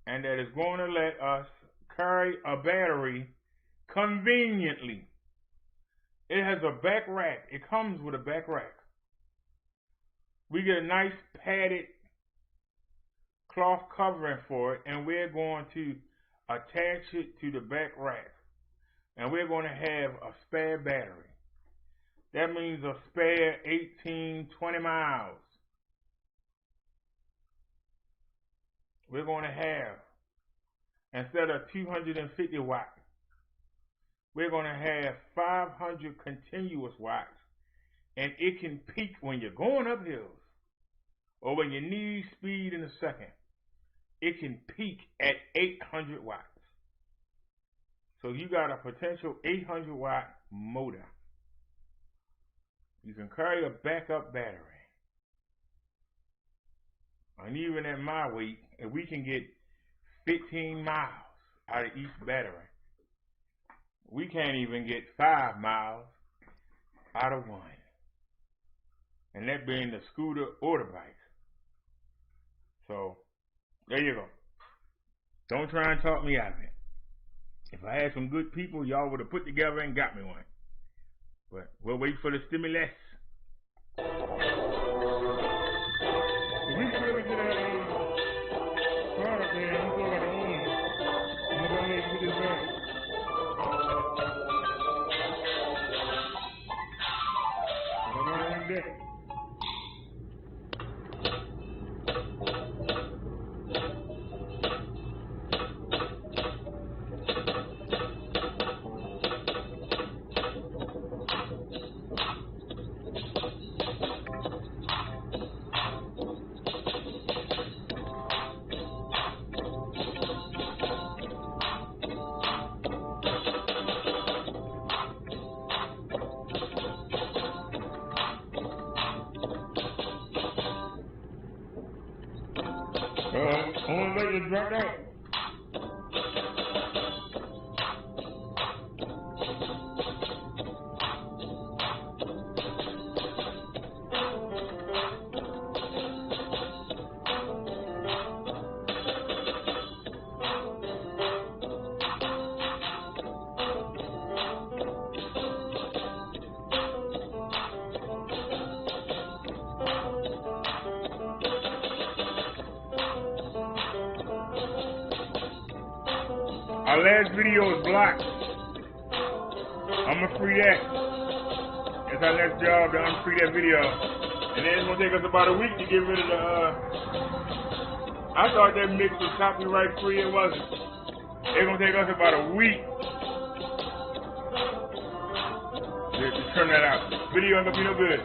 and that is going to let us carry a battery conveniently. It has a back rack. It comes with a back rack. We get a nice padded cloth covering for it, and we're going to attach it to the back rack. And we're going to have a spare battery. That means a spare 18, 20 miles. We're going to have, instead of 250 watts, we're going to have 500 continuous watts. And it can peak when you're going up hills or when you need speed in a second. It can peak at 800 watts. So you got a potential 800 watt motor. You can carry a backup battery. And even at my weight, if we can get 15 miles out of each battery, we can't even get 5 miles out of one. And that being the scooter or the bike. So, there you go. Don't try and talk me out of it. If I had some good people, y'all would have put together and got me one. But we'll wait for the stimulus. If we slip into that product there, I'm still got to own it. I'm going to go ahead and put this back. I'm going to run that. I'm going to let it drop out. Our last video is blocked. I'm gonna free that. That's our next job, to unfree that video. And then it's gonna take us about a week to get rid of the I thought that mix was copyright free, it wasn't. It's gonna take us about a week to turn that out. Video ain't gonna be no good.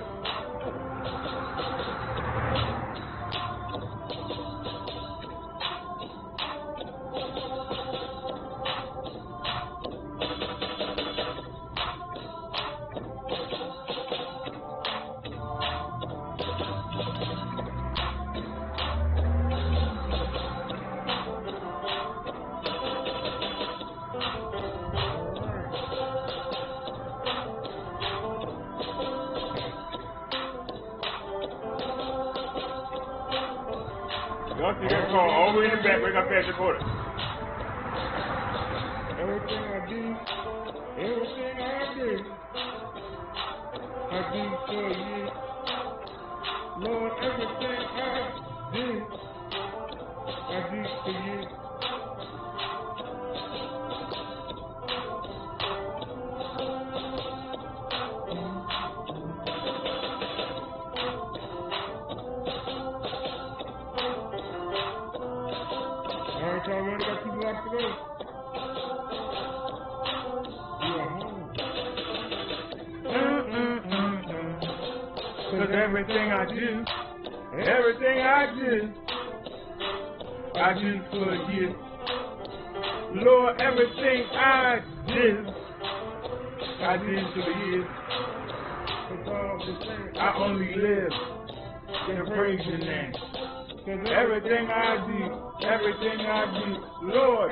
Y'all see that call all the way in the back, bring up that recorder. Everything I do for you. Lord, everything I do for you. Alright, y'all ready? Got 2 blocks to go. You are home. Cause everything I do for you. Lord, everything I do for you. I only live to praise your name. Everything I do, Lord,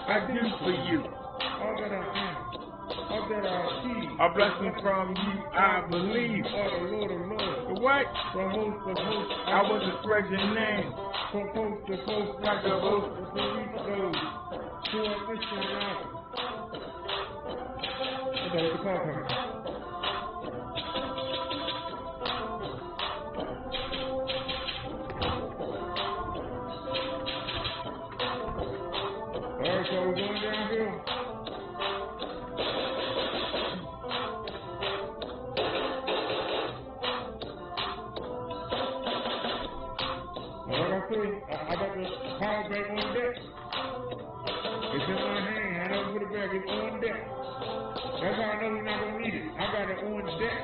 I do for you. All that I am, all that I see, A blessing from you, I believe. all the Lord of Lords, The what? the host of hosts, I was a spread your name. from coast to coast, Like the host. from each coast, to a mission out. Okay, the call coming. Alright, so we're going downhill. Like I said, I got the power bank on deck. It's in my hand. I don't put it back. It's on deck. That's how I know we're not going to need it. I got it on deck.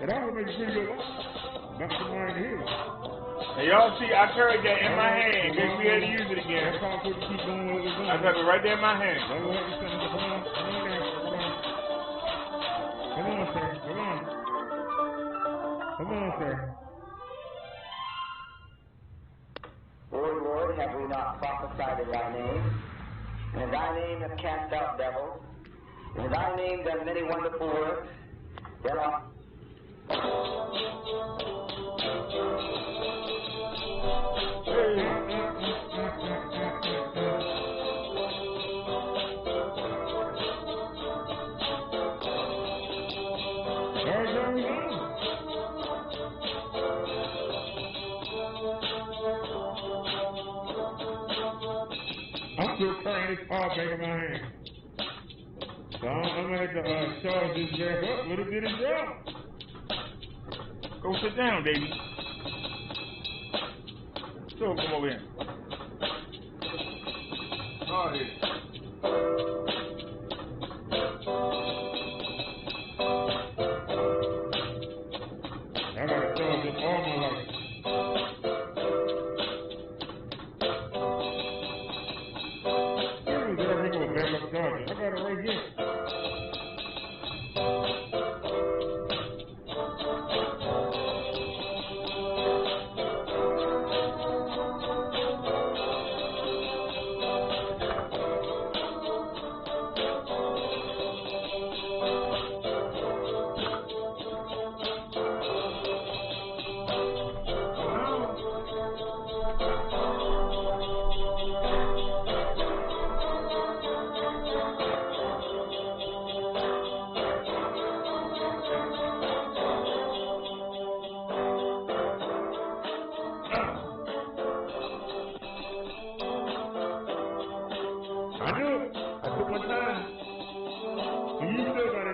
And I will make a pretty good one. Not somebody here. And y'all see, I carried that in my hand in case we had to use it again. That's how I'm supposed to keep going where we're going. I got it right there in my hand. Come on, sir. Come on, sir. Lord, Lord, have we not prophesied in thy name? And in thy name have cast out devils. And in thy name done many wonderful works. Then I'm still carrying this power bank in my hand. So I'm going to have to charge this back up. Let it get it down. Go sit down, baby. So come over here. Oh, here. I got to charge this all my life. I got it right here.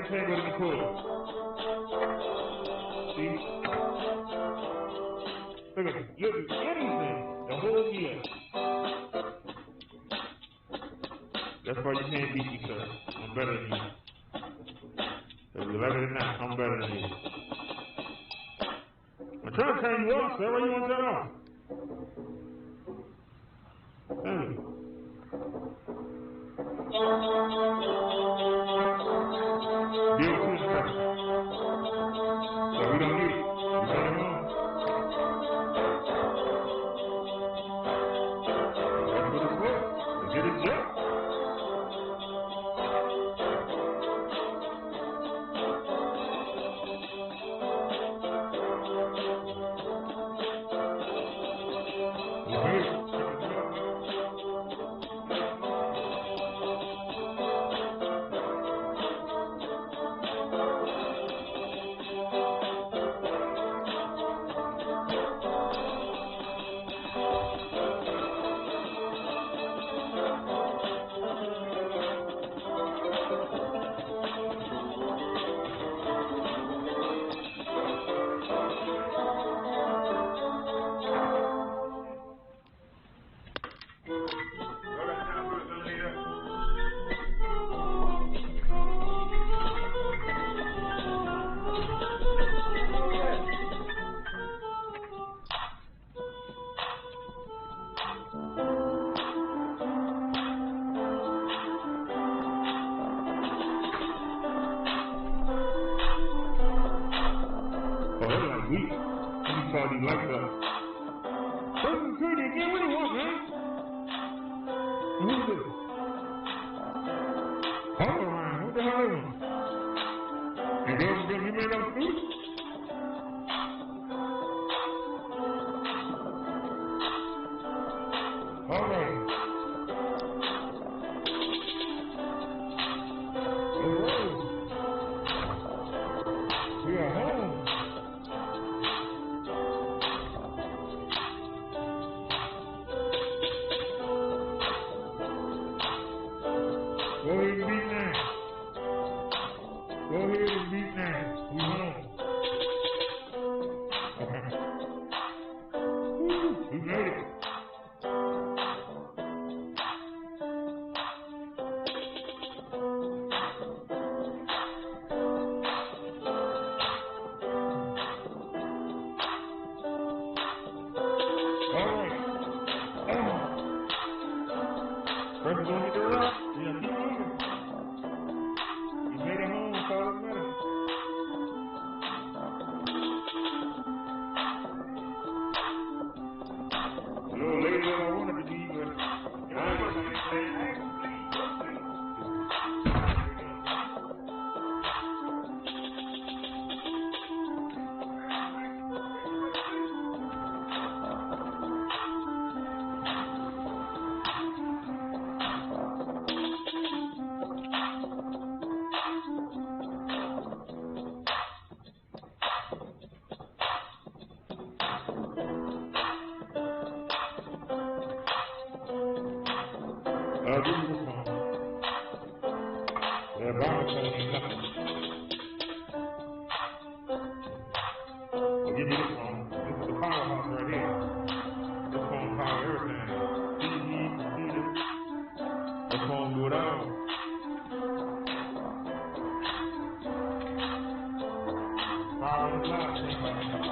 tangled in the cord. See? Look at it. Look at anything. The whole year. That's why you can't beat me, sir. I'm better than you. If you like it or not, I'm better than you. I'm trying to turn you off, sir. Why you want to turn off? Thank you. Deal with this stuff. So we don't need it. You turn it on. That's what it's for. To get it done. These lights up. Person security again, what do you want, man? Who's this? Hold on, what the hell is it? You made up food? All right. We are home. Go ahead and beat now. Go ahead and beat now. We home. We made it. All right. First we're gonna get the rock. Yeah, keep moving. You made it home, that's all that matters. A little later than I wanted to be, but I ain't gonna say give me this one. That Bible phone ain't nothing. Well, give me this one. This is the powerhouse right here. This phone power everything. TV, computer. This phone do it all. Power on the live thing right now.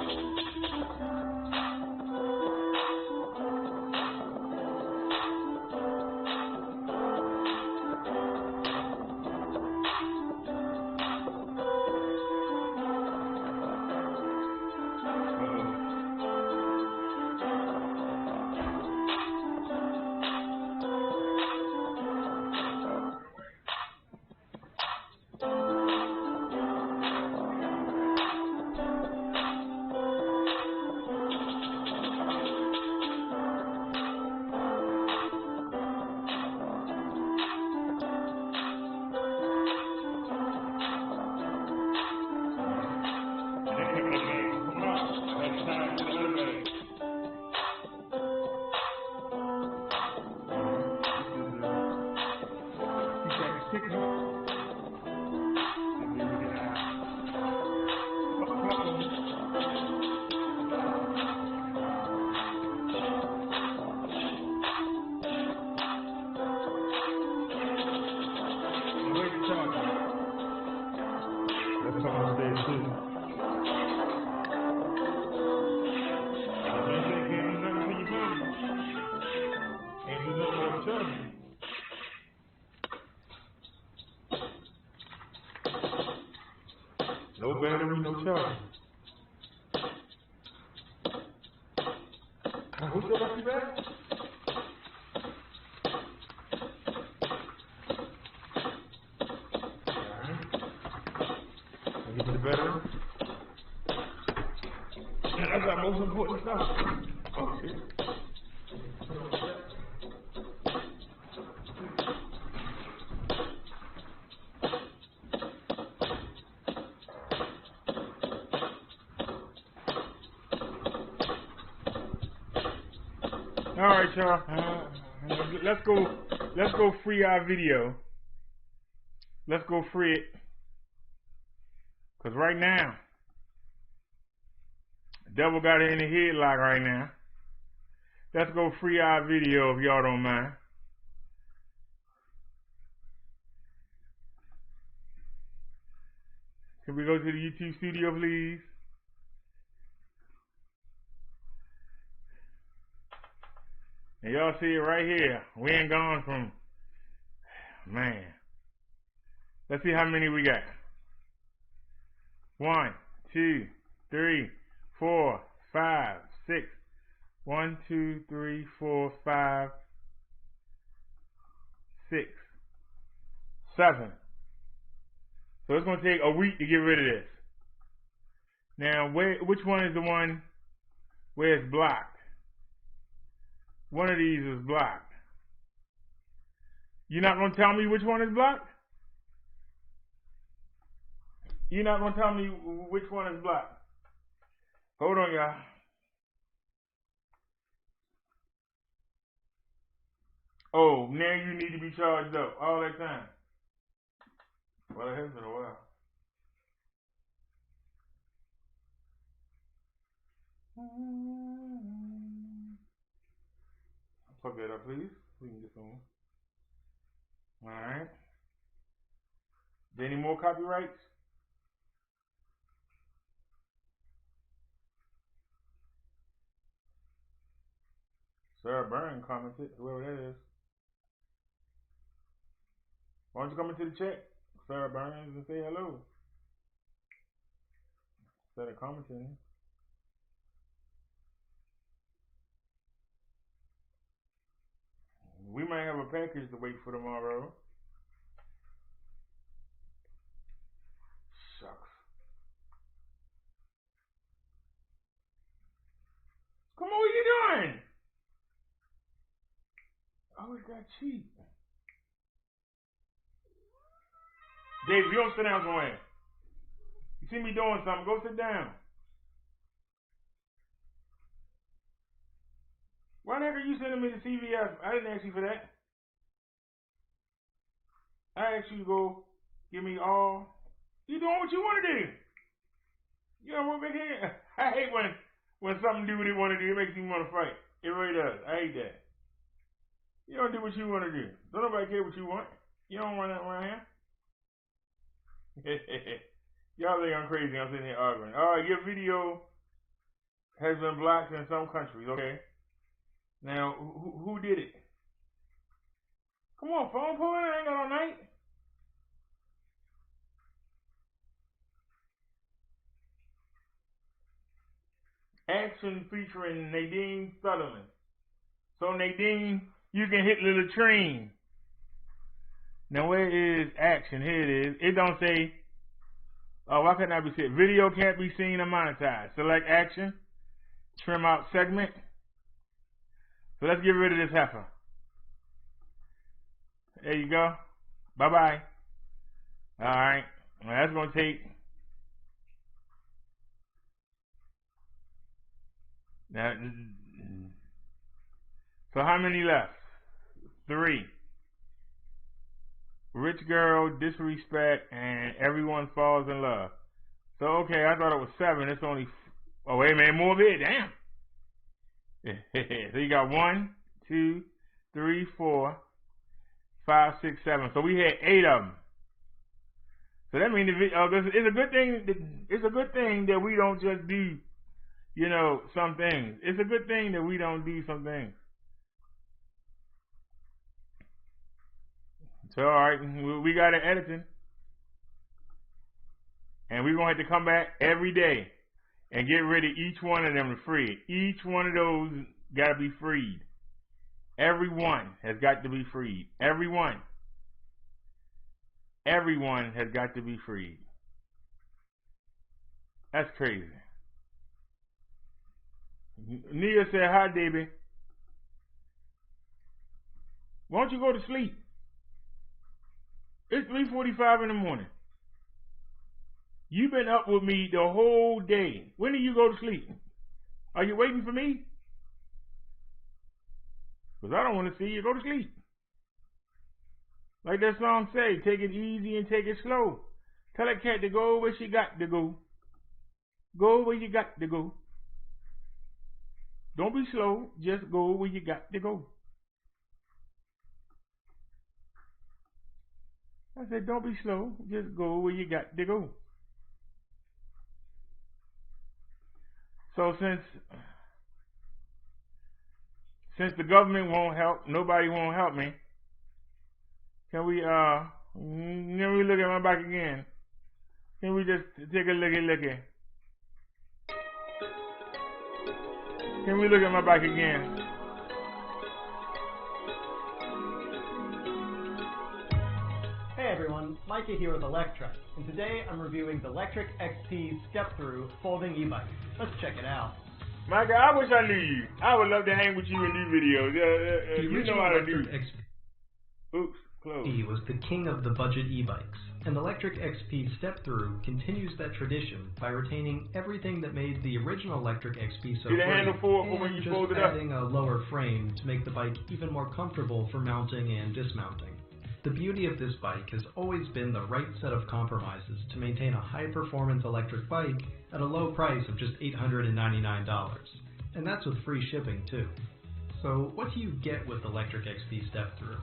charging. No battery, no charging. Who's the lucky bag? Get the battery. That's our most important stuff. Oh, shit. All right, y'all. Let's go free our video. Let's go free it. Cause right now, devil got it in the headlock right now. Let's go free our video if y'all don't mind. Can we go to the YouTube studio, please? And y'all see it right here. We ain't gone from, man. Let's see how many we got. 1, 2, 3, 4, 5, 6. 1, 2, 3, 4, 5, 6, 7. So it's going to take a week to get rid of this. Now, which one is the one where it's blocked? One of these is blocked. You're not going to tell me which one is blocked? You're not going to tell me which one is blocked? Hold on, y'all. Oh, now you need to be charged up all that time. Well, it has been a while. Plug that up, please. We can get some. Alright. Any more copyrights? Sarah Byrne commented, whoever that is. Why don't you come into the chat, Sarah Burns, and say hello? Instead of commenting. We might have a package to wait for tomorrow. Shucks. Come on, what are you doing? Oh, it got cheap. Dave, you don't sit down somewhere. You see me doing something, go sit down. Why the heck are you sending me to CVS? I didn't ask you for that. I asked you to go give me all. You doing what you want to do. You know what, big head? I hate when something do what they want to do. It makes me want to fight. It really does. I hate that. You don't do what you want to do. Don't nobody care what you want. You don't run that around here. Y'all think I'm crazy. I'm sitting here arguing. Alright, your video has been blocked in some countries, okay? Now, who did it? Come on, phone pull it. I ain't got all night. Action featuring Nadine Sutherland. So Nadine, you can hit the latrine. Now where is action? Here it is. It don't say, oh, why couldn't I be said? Video can't be seen or monetized. Select action. Trim out segment. So let's get rid of this heifer. There you go. Bye-bye. Alright. Well, that's going to take. Now, so how many left? 3. Rich girl, disrespect, and everyone falls in love. So, okay, I thought it was 7. It's only. Oh, wait a minute, more of it. Damn. So you got 1, 2, 3, 4, 5, 6, 7. So we had 8 of them. So that means it's a good thing. It's a good thing that we don't just do, you know, some things. It's a good thing that we don't do some things. So, alright, we got it editing. And we're going to have to come back every day and get rid of each one of them to free it. Each one of those got to be freed. Every one has got to be freed. Every one. Everyone has got to be freed. That's crazy. Nia said, hi, Davey. Why don't you go to sleep? It's 3:45 in the morning. You've been up with me the whole day. When do you go to sleep? Are you waiting for me? Because I don't want to see you go to sleep. Like that song say, take it easy and take it slow. Tell that cat to go where she got to go. Go where you got to go. Don't be slow, just go where you got to go. I said, don't be slow, just go where you got to go. So since the government won't help, nobody won't help me, can we look at my back again? Can we just take a looky? Can we look at my back again? Hey everyone, Micah here with Electrek, and today I'm reviewing the Electrek XP step-through folding e-bike. Let's check it out. Micah, I wish I knew you. I would love to hang with you in these videos. You know how to do. Oops, close. XP was the king of the budget e-bikes, and the Electrek XP step-through continues that tradition by retaining everything that made the original Electrek XP so great, and when you fold it up, adding a lower frame to make the bike even more comfortable for mounting and dismounting. The beauty of this bike has always been the right set of compromises to maintain a high-performance electric bike at a low price of just $899, and that's with free shipping too. So what do you get with the Electrek XP step-through?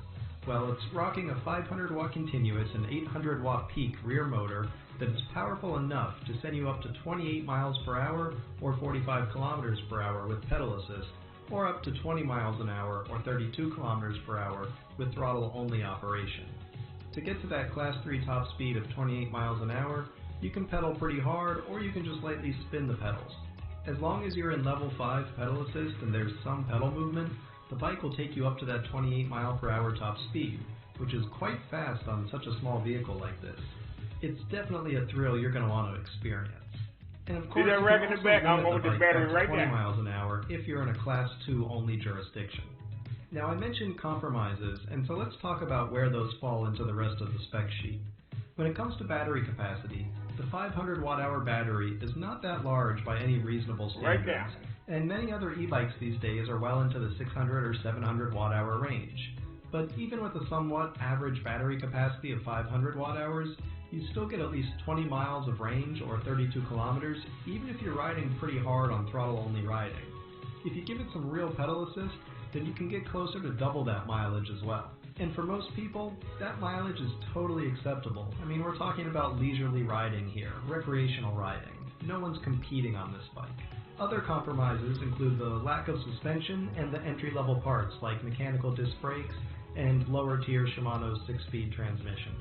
Well, it's rocking a 500 watt continuous and 800 watt peak rear motor that is powerful enough to send you up to 28 miles per hour or 45 kilometers per hour with pedal assist, or up to 20 miles an hour or 32 kilometers per hour with throttle-only operation. To get to that Class 3 top speed of 28 miles an hour, you can pedal pretty hard or you can just lightly spin the pedals. As long as you're in level 5 pedal assist and there's some pedal movement, the bike will take you up to that 28 mile per hour top speed, which is quite fast on such a small vehicle like this. It's definitely a thrill you're going to want to experience. And of course, see that rack in the back? I'm going with the battery right 20 there. miles an hour if you're in a Class 2 only jurisdiction. Now I mentioned compromises, and so let's talk about where those fall into the rest of the spec sheet. When it comes to battery capacity, the 500 watt-hour battery is not that large by any reasonable standards. Right there. And many other e-bikes these days are well into the 600 or 700 watt-hour range. But even with a somewhat average battery capacity of 500 watt-hours, you still get at least 20 miles of range or 32 kilometers, even if you're riding pretty hard on throttle-only riding. If you give it some real pedal assist, then you can get closer to double that mileage as well. And for most people, that mileage is totally acceptable. I mean, we're talking about leisurely riding here, recreational riding. No one's competing on this bike. Other compromises include the lack of suspension and the entry-level parts like mechanical disc brakes and lower-tier Shimano's 6-speed transmission.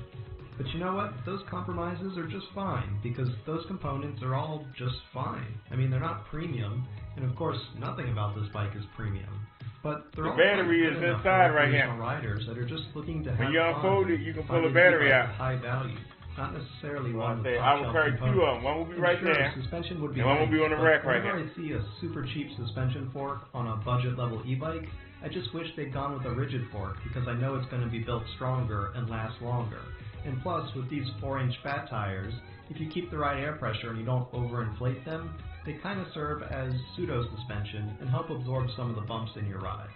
But you know what? Those compromises are just fine, because those components are all just fine. I mean, they're not premium, and of course, nothing about this bike is premium. But they're all battery is inside right here. Riders that are just looking to have when you unfold fun, it, you can pull the battery out. High value, not necessarily Well, one. I will carry two of them. One will be right sure, there, suspension would be and one will be on the rack right here. here. Whenever I see a super cheap suspension fork on a budget level e-bike, I just wish they'd gone with a rigid fork, because I know it's going to be built stronger and last longer. And plus, with these 4-inch fat tires, if you keep the right air pressure and you don't overinflate them, they kind of serve as pseudo-suspension and help absorb some of the bumps in your ride.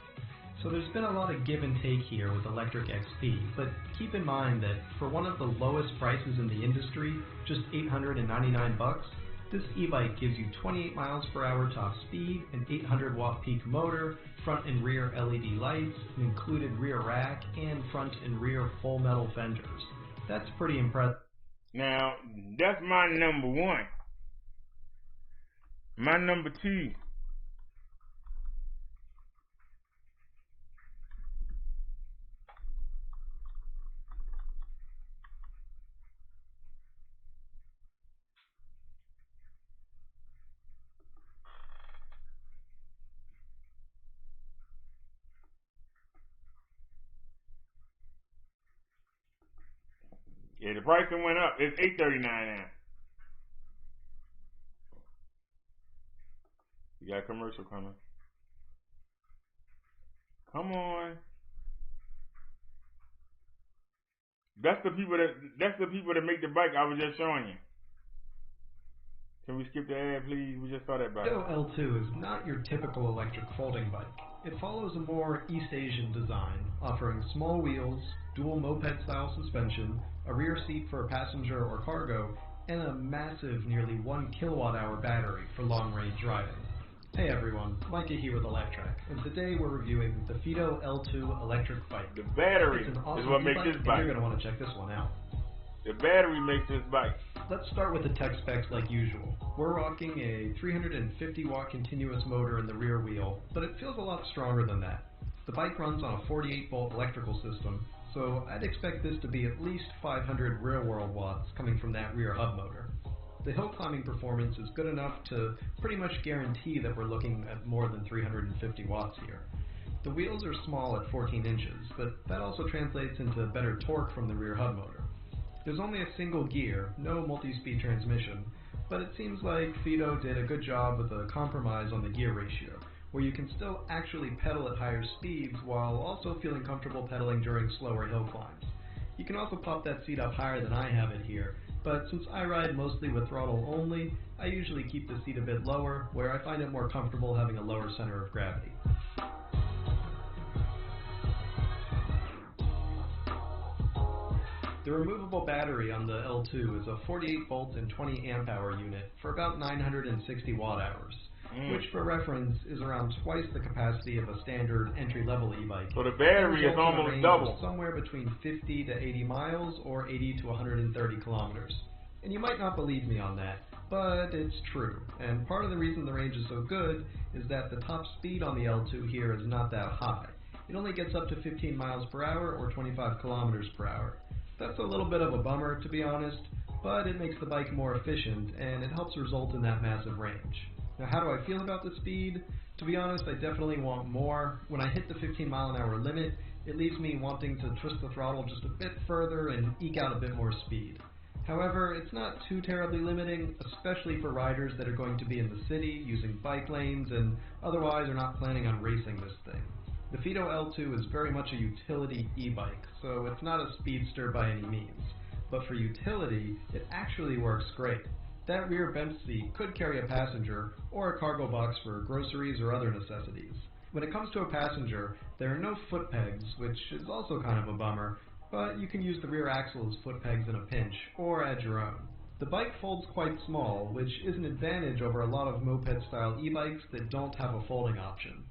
So there's been a lot of give and take here with Electrek XP, but keep in mind that for one of the lowest prices in the industry, just $899, this e-bike gives you 28 miles per hour top speed, an 800 watt peak motor, front and rear LED lights, an included rear rack, and front and rear full metal fenders. That's pretty impressive. Now, that's my number one. My number two. Yeah, the price done went up. It's $839 now. You got a commercial coming. Come on. That's the people that make the bike I was just showing you. Can we skip the ad, please? We just saw that bike. Fido L2 is not your typical electric folding bike. It follows a more East Asian design, offering small wheels, dual moped-style suspension, a rear seat for a passenger or cargo, and a massive, nearly 1 kilowatt-hour battery for long-range driving. Hey everyone, Micah here with Electrek, and today we're reviewing the Fido L2 electric bike. The battery It's an awesome is what makes e-bike, this and bike. you're going to want to check this one out. The battery makes this bike. Let's start with the tech specs like usual. We're rocking a 350 watt continuous motor in the rear wheel, but it feels a lot stronger than that. The bike runs on a 48 volt electrical system, so I'd expect this to be at least 500 real world watts coming from that rear hub motor. The hill climbing performance is good enough to pretty much guarantee that we're looking at more than 350 watts here. The wheels are small at 14 inches, but that also translates into better torque from the rear hub motor. There's only a single gear, no multi-speed transmission, but it seems like Fido did a good job with a compromise on the gear ratio, where you can still actually pedal at higher speeds while also feeling comfortable pedaling during slower hill climbs. You can also pop that seat up higher than I have it here, but since I ride mostly with throttle only, I usually keep the seat a bit lower, where I find it more comfortable having a lower center of gravity. The removable battery on the L2 is a 48 volt and 20 amp hour unit for about 960 watt hours, which for reference is around twice the capacity of a standard entry-level e-bike. So the battery is almost double. Somewhere between 50 to 80 miles or 80 to 130 kilometers. And you might not believe me on that, but it's true. And part of the reason the range is so good is that the top speed on the L2 here is not that high. It only gets up to 15 miles per hour or 25 kilometers per hour. That's a little bit of a bummer, to be honest, but it makes the bike more efficient, and it helps result in that massive range. Now, how do I feel about the speed? To be honest, I definitely want more. When I hit the 15 mile an hour limit, it leaves me wanting to twist the throttle just a bit further and eke out a bit more speed. However, it's not too terribly limiting, especially for riders that are going to be in the city, using bike lanes, and otherwise are not planning on racing this thing. The Fido L2 is very much a utility e-bike, so it's not a speedster by any means. But for utility, it actually works great. That rear bench seat could carry a passenger or a cargo box for groceries or other necessities. When it comes to a passenger, there are no foot pegs, which is also kind of a bummer, but you can use the rear axle as foot pegs in a pinch, or add your own. The bike folds quite small, which is an advantage over a lot of moped-style e-bikes that don't have a folding option.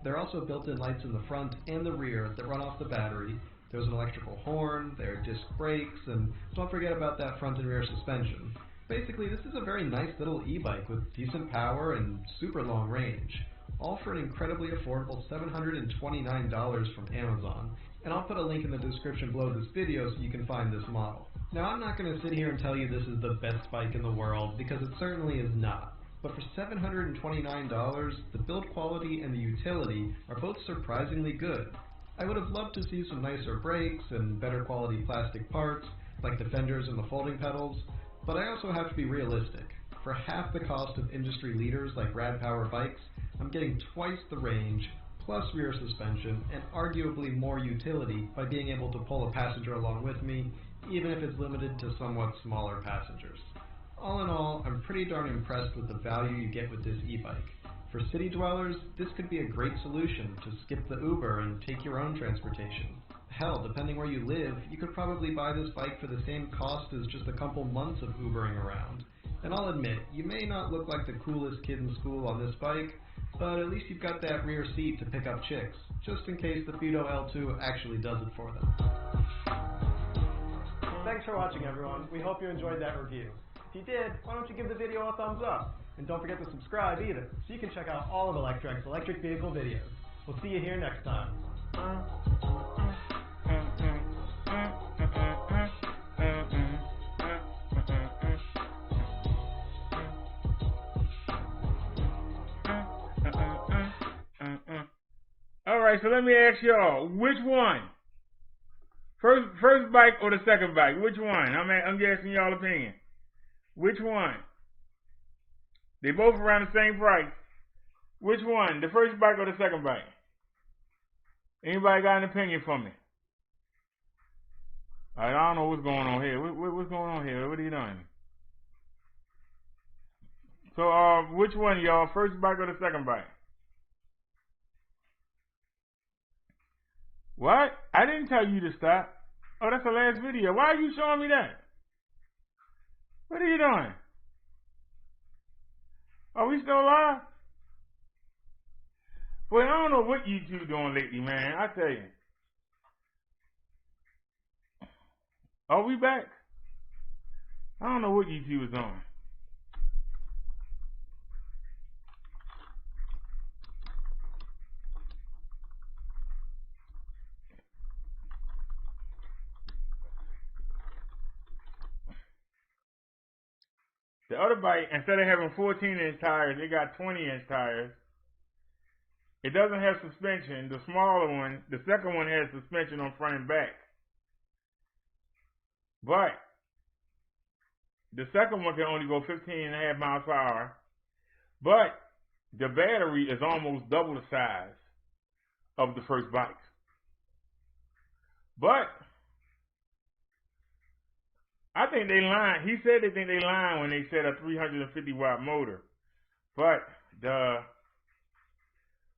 There are also built-in lights in the front and the rear that run off the battery. There's an electrical horn, there are disc brakes, and don't forget about that front and rear suspension. Basically, this is a very nice little e-bike with decent power and super long range, all for an incredibly affordable $729 from Amazon. And I'll put a link in the description below this video so you can find this model. Now, I'm not going to sit here and tell you this is the best bike in the world, because it certainly is not. But for $729, the build quality and the utility are both surprisingly good. I would have loved to see some nicer brakes and better quality plastic parts, like the fenders and the folding pedals, but I also have to be realistic. For half the cost of industry leaders like Rad Power bikes, I'm getting twice the range, plus rear suspension, and arguably more utility by being able to pull a passenger along with me, even if it's limited to somewhat smaller passengers. All in all, I'm pretty darn impressed with the value you get with this e-bike. For city dwellers, this could be a great solution to skip the Uber and take your own transportation. Hell, depending where you live, you could probably buy this bike for the same cost as just a couple months of Ubering around. And I'll admit, you may not look like the coolest kid in school on this bike, but at least you've got that rear seat to pick up chicks, just in case the Fido L2 actually does it for them. Thanks for watching, everyone. We hope you enjoyed that review. If you did, why don't you give the video a thumbs up? And don't forget to subscribe either, so you can check out all of Electrek's electric vehicle videos. We'll see you here next time. Alright, so let me ask y'all, which one? First bike or the second bike? Which one? I'm guessing y'all opinion. Which one? They both around the same price. Which one? The first bike or the second bike? Anybody got an opinion for me? I don't know what's going on here. What's going on here? What are you doing? So, which one, y'all? First bike or the second bike? What? I didn't tell you to stop. Oh, that's the last video. Why are you showing me that? What are you doing? Are we still live? Well, I don't know what YouTube doing lately, man. I tell you. Are we back? I don't know what YouTube is doing. The other bike, instead of having 14-inch tires, they got 20-inch tires. It doesn't have suspension. The smaller one, the second one has suspension on front and back. But the second one can only go 15.5 miles per hour. But the battery is almost double the size of the first bike. But I think they lied. He said they think they lied when they said a 350 watt motor. But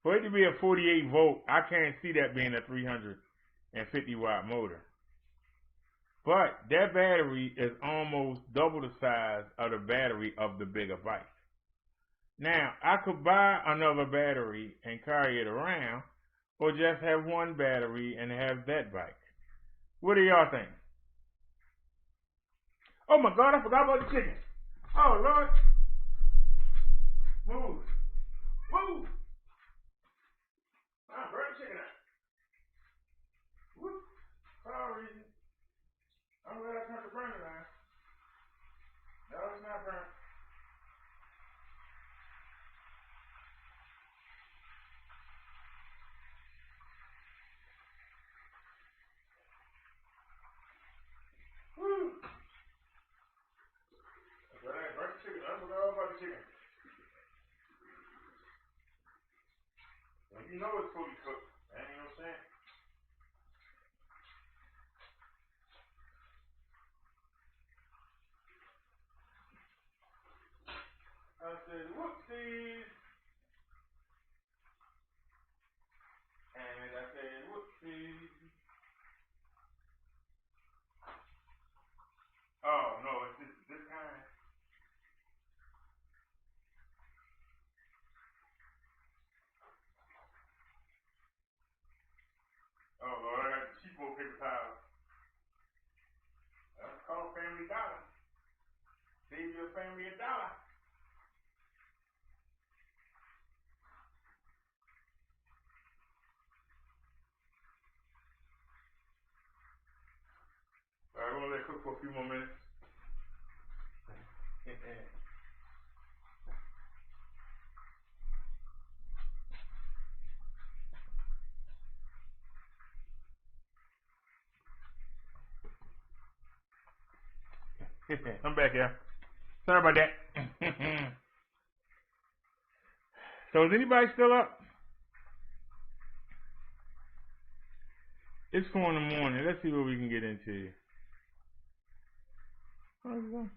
for it to be a 48 volt, I can't see that being a 350 watt motor. But that battery is almost double the size of the battery of the bigger bike. Now, I could buy another battery and carry it around, or just have one battery and have that bike. What do y'all think? Oh my God, I forgot about the chicken. Oh Lord. Move. Move. Ah, burn the chicken out. Whoop. Sorry. I'm glad I turned the burner on. No, it's not burnt. Woo. That's right, burnt chicken. I forgot all about the chicken. Well, you know it's fully cooked. That ain't no sense. I said, whoopsies. And I said, whoopsies. Oh, no, it's this kind. Oh, Lord, I got the cheapo paper towels. That's called Family Dollar. Save your family $1. All right, we're going to let it cook for a few more minutes. I'm back here. Sorry about that. So is anybody still up? It's 4 in the morning. Let's see what we can get into. How's it going?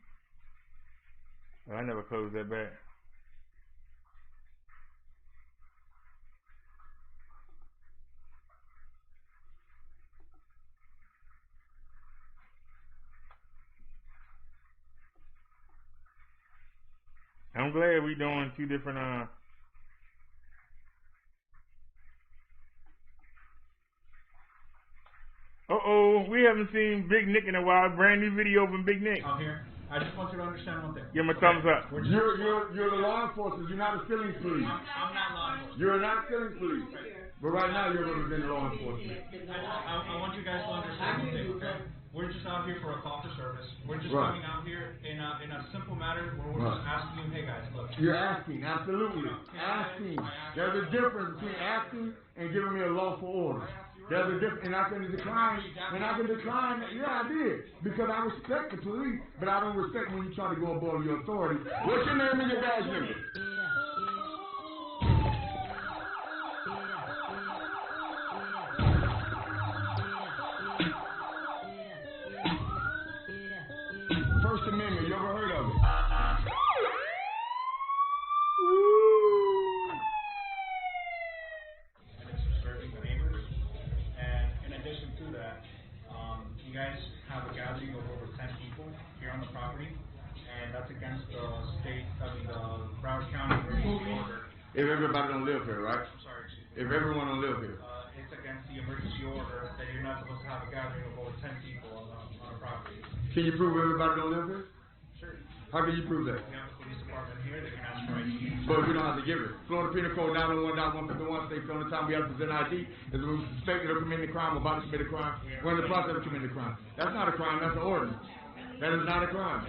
Oh, I never closed that back. I'm glad we doing two different we haven't seen Big Nick in a while. Brand new video from Big Nick. I'm here. I just want you to understand one thing. Give him a thumbs up. You're the law enforcement. You're not a stealing police. I'm not law enforcement. You're not stealing police. But right now you're representing law enforcement. I want you guys to understand one thing, okay? We're just out here for a call for service. We're just Right. coming out here in a simple matter where we're just asking you, hey guys, look. You're asking, absolutely. Asking. There's a difference between asking and giving me a lawful order. There's a difference, and I can decline, yeah, I did, because I respect the police, but I don't respect when you try to go above your authority. What's your name and your badge number? First Amendment, you ever heard of it? Disturbing the neighbors, and in addition to that, you guys have a gathering of over 10 people here on the property, and that's against the Broward County emergency order. If everybody don't live here, right? I'm sorry, excuse me. If everyone don't live here. It's against the emergency order that you're not supposed to have a gathering of over 10 people on a property. Can you prove everybody don't live here? Sure. How can you prove that? We have the police department here, they can ask for ID. But we don't have to give it. Florida Penal Code 901.151 states the only time we have to present ID is when we suspected of committing a crime or about to commit a crime. We're in the process of committing a crime. That's not a crime, that's an ordinance. That is not a crime.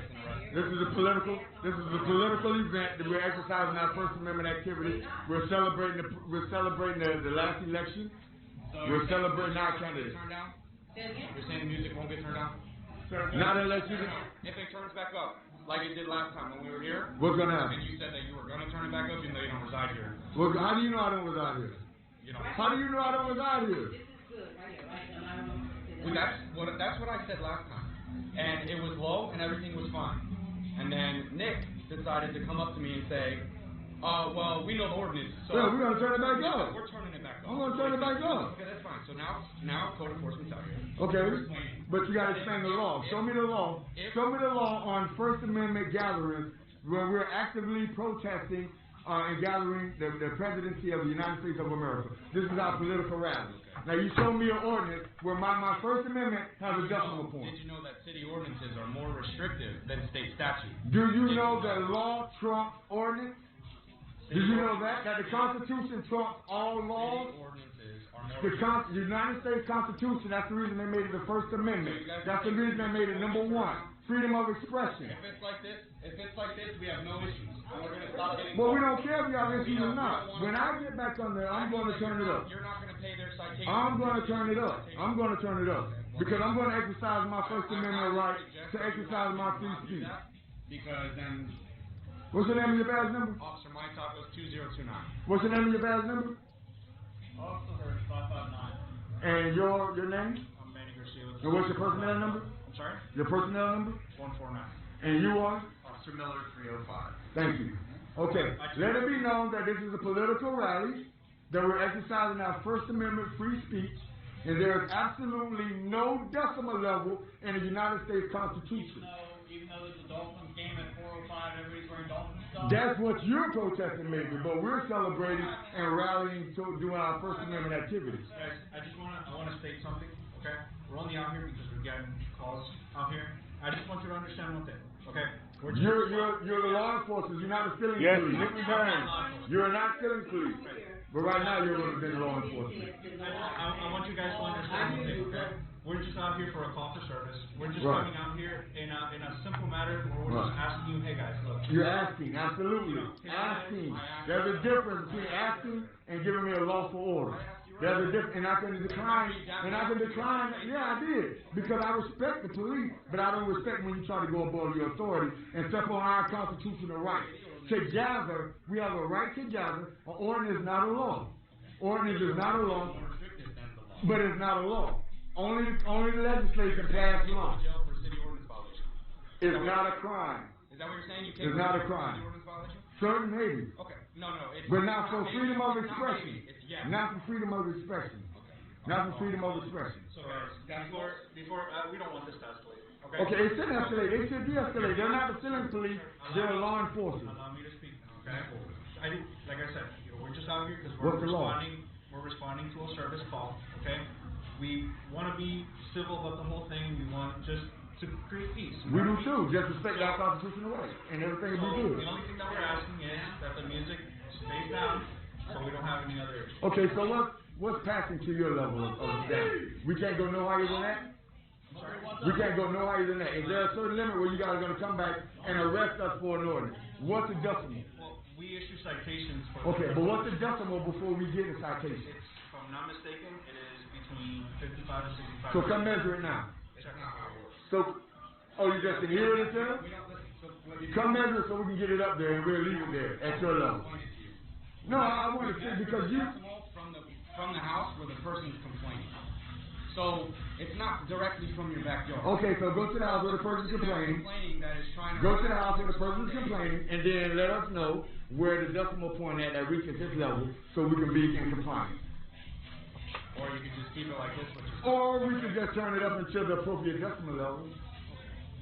This is a political event that we're exercising our First Amendment activity. We're celebrating the last election. We're celebrating our candidate. You're saying the music won't get turned down? Not unless you If it turns back up, like it did last time when we were here, what's gonna happen? and you said that you were gonna turn it back up even though you don't reside here. Well, how do you know I don't reside here? You know. How do you know I don't reside here? Well, that's what I said last time. And it was low and everything was fine. And then Nick decided to come up to me and say, well, we know the ordinance. So yeah, we're gonna turn it back up. We're turning it back up. I'm gonna turn it back up. Okay, that's fine. So now code enforcement's out here. Okay, but you gotta explain the law. Show me the law. Show me the law on First Amendment gatherings where we're actively protesting and gathering the presidency of the United States of America. This is our political rally. Now you show me an ordinance where my First Amendment has a decimal point. Did you know that city ordinances are more restrictive than state statute? Do you know that law trumps ordinance? Did you know that the Constitution trumps all laws? City ordinances are more The United States Constitution, that's the reason they made it the First Amendment. That's the reason they made it number one. Freedom of expression. If it's like this, we have no issues. And we're gonna stop getting. Well, we don't care if you have issues or not. When I get back on there, I'm going to turn it up. You're not gonna pay their citation. I'm going to turn it up. I'm going to turn it up. Because I'm going to exercise my First Amendment right to exercise my free speech. Because then. What's your name and your badge number? Officer, my top was 2029. What's your name and your badge number? Officer 559. And your name? I'm Manny Garcia. And what's your personnel number? I'm sorry? Your personnel number? 149. And you are? Officer Miller 305. Thank you. Okay, let it be known that this is a political rally, that we're exercising our First Amendment free speech, and there is absolutely no decimal level in the United States Constitution. Even though there's a Dolphins game at 4:05, everybody's wearing Dolphins stuff. That's what you're protesting maybe, but we're celebrating and rallying to doing our First Amendment activities. Guys, I want to state something, okay? We're only out here because we're getting calls out here. I just want you to understand one thing, okay? You're the law enforcement. You're not the stealing police. Different times. You're not stealing police. But right now you're going to be law enforcement. I want you guys to understand one thing, okay? We're just out here for a call for service. We're just coming out here in a simple matter where we're just asking you, hey guys, look. You're asking, absolutely. Asking. There's a difference between asking and giving me a lawful order. There's a difference, and I can decline, yeah, I did, because I respect the police, but I don't respect when you try to go above your authority and step on our constitutional rights. To gather, we have a right to gather. An ordinance is not a law. Ordinance is not a law, but it's not a law. Only the legislature can pass law. Jail for city ordinance violation. It's not a crime. Is that what you're saying? You can't It's not a city crime. ordinance violation? Certain maybe. Okay. No. But not for freedom of expression. Yes. Not for freedom of expression. Not for freedom of expression. So guys, before we don't want this to escalate, okay? Okay, it should escalate. They should de-escalate. They're not the stealing police. They're law enforcement. Allow me to speak now, okay? Like I said, we're just out here because What's the law? we're responding to a service call, okay? We want to be civil about the whole thing. We want just to create peace. We do too. Just respect our constitutional rights and everything we do. The only thing that we're asking is that the music stays down so we don't have any other issues. Okay, so what's passing to your level of that? We can't go no higher than that? We can't go no higher than that. Is there a certain limit where you guys are going to come back and arrest us for an ordinance? What's the decimal? Well, we issue citations for... Okay, but what's the decimal before we get a citation? If I'm not mistaken, it is between 65 to 65. So come measure it now. It's not how it works. So, oh, you just can hear it itself? We don't listen. So what you Come measure it so we can get it up there and we'll leave it there at your level. No, I want to see because you. From the house where the person's complaining. So it's not directly from your backyard. Okay, so go to the house where the person's complaining. That is trying to Go to the house where the person's complaining, and then let us know where the decimal point at that reaches this level, so we can be in compliance. Or you can just keep it like this, which is. Or we can just turn it up until the appropriate decimal level.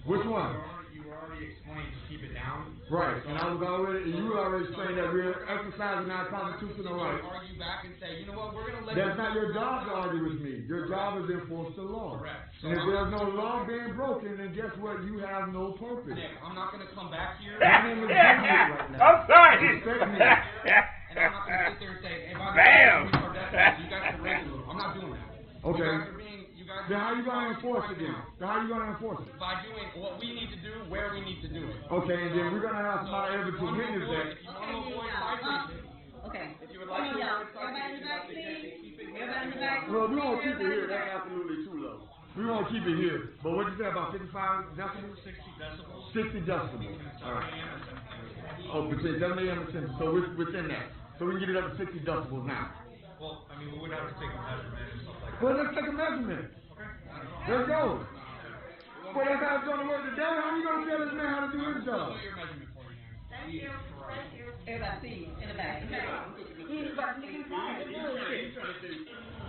Which one? You already explained to keep it down. Right, and you already explained that we're exercising our constitutional rights. Argue back and say, you know what, we're going to let. That's not your job to argue with me. Your job is to enforce the law. Correct. So And if there's no law being broken, then guess what? You have no purpose. Nick, I'm not going to come back here. My name is Junior right now. I'm sorry. Respect me. And I'm not going to sit there and say, hey, by the way, you guys can raise a little. I'm not doing that. Okay. You guys Then how you going to enforce it then? By doing what we need to do, where we need to do it. Okay, and then we're going to have somebody able to witness that. If you want to avoid vibration, okay. if you would like to Everybody in the back, please. Everybody in the back. Well, we won't keep it here. That's absolutely too low. We won't keep it here. But what you say about 55 decibels? 60 decibels. All right. Oh, between 7 a.m. and 10. So we're within that. So we can get it up to 60 decibels now. Well, I mean, we would have to take a measurement and stuff like that. Well, let's take a measurement. Let's go. Well, that's how it's going to work today. How are you going to tell this man how to do his job? Thank you. Everybody, see in the back.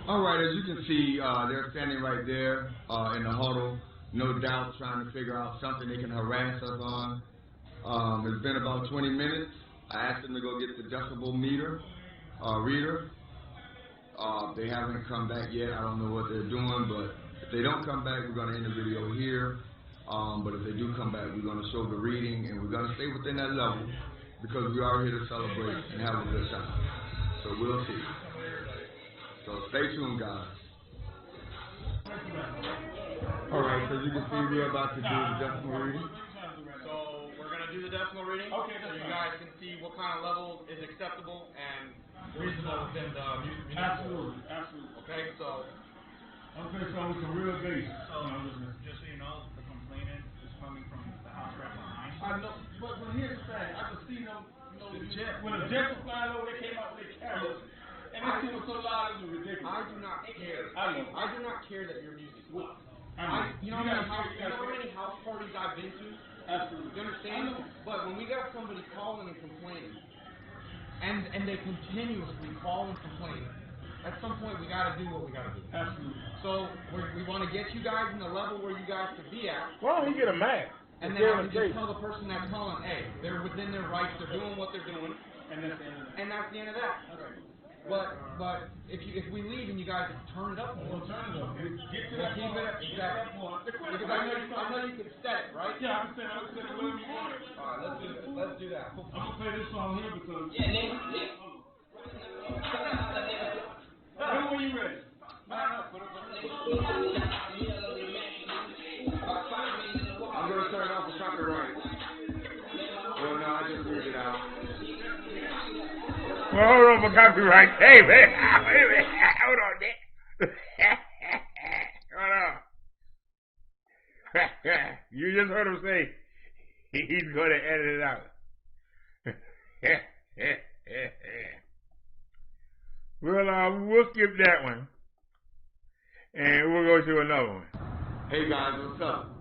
All right, as you can see, they're standing right there in the huddle, no doubt trying to figure out something they can harass us on. It's been about 20 minutes. I asked them to go get the decibel meter, reader. They haven't come back yet. I don't know what they're doing, but if they don't come back, we're going to end the video here. But if they do come back, we're going to show the reading, and we're going to stay within that level because we are here to celebrate and have a good time. So we'll see. So stay tuned, guys. All right, so you can see we're about to do the decimal reading. So we're going to do the decimal reading. Okay. So you guys can see what kind of level is acceptable and reasonable within the music. Absolutely. Okay, so. Okay, so it's a real base. So, just so you know, the complainant is coming from the house right behind. I know, but here's the thing. I just see them, when the jets were flying over, they came out with their cameras. And this shit was so loud, it was ridiculous. I do not care. I know. I do not care that your music's loud. You know how many house parties I've been to? Absolutely. You understand? But when we got somebody calling and complaining, and they continuously call and complain, at some point we got to do what we got to do. Absolutely. So we want to get you guys in the level where you guys could be at. Why don't you get a Mac? And then I can just tell the person that's calling, hey, they're within their rights, they're doing what they're doing, and that's the end of that. But if we leave and you guys turn it up, we'll turn it up. We'll keep it up. Exactly. Because I know you can set it, right? Yeah, I can set it wherever you want it. All right, let's do that. I'm gonna play this song here because. When you ready? I'm going to turn off the copyright. Well, no, I just moved it out. Well, hold on for copyright. Hey, man. Wait a minute. Hold on, Nick. Hold on. You just heard him say he's going to edit it out. We'll skip that one. And we'll go to another one. Hey, guys, what's up?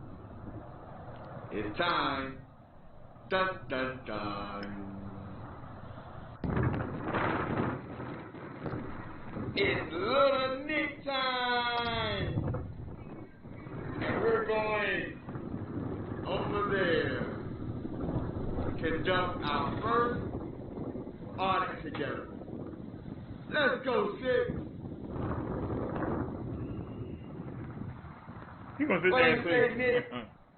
It's time. Dun, dun, dun. It's Little Nick time! And we're going over there to conduct our first audit together. Let's go, Sid. You gonna sit there and say, Nick?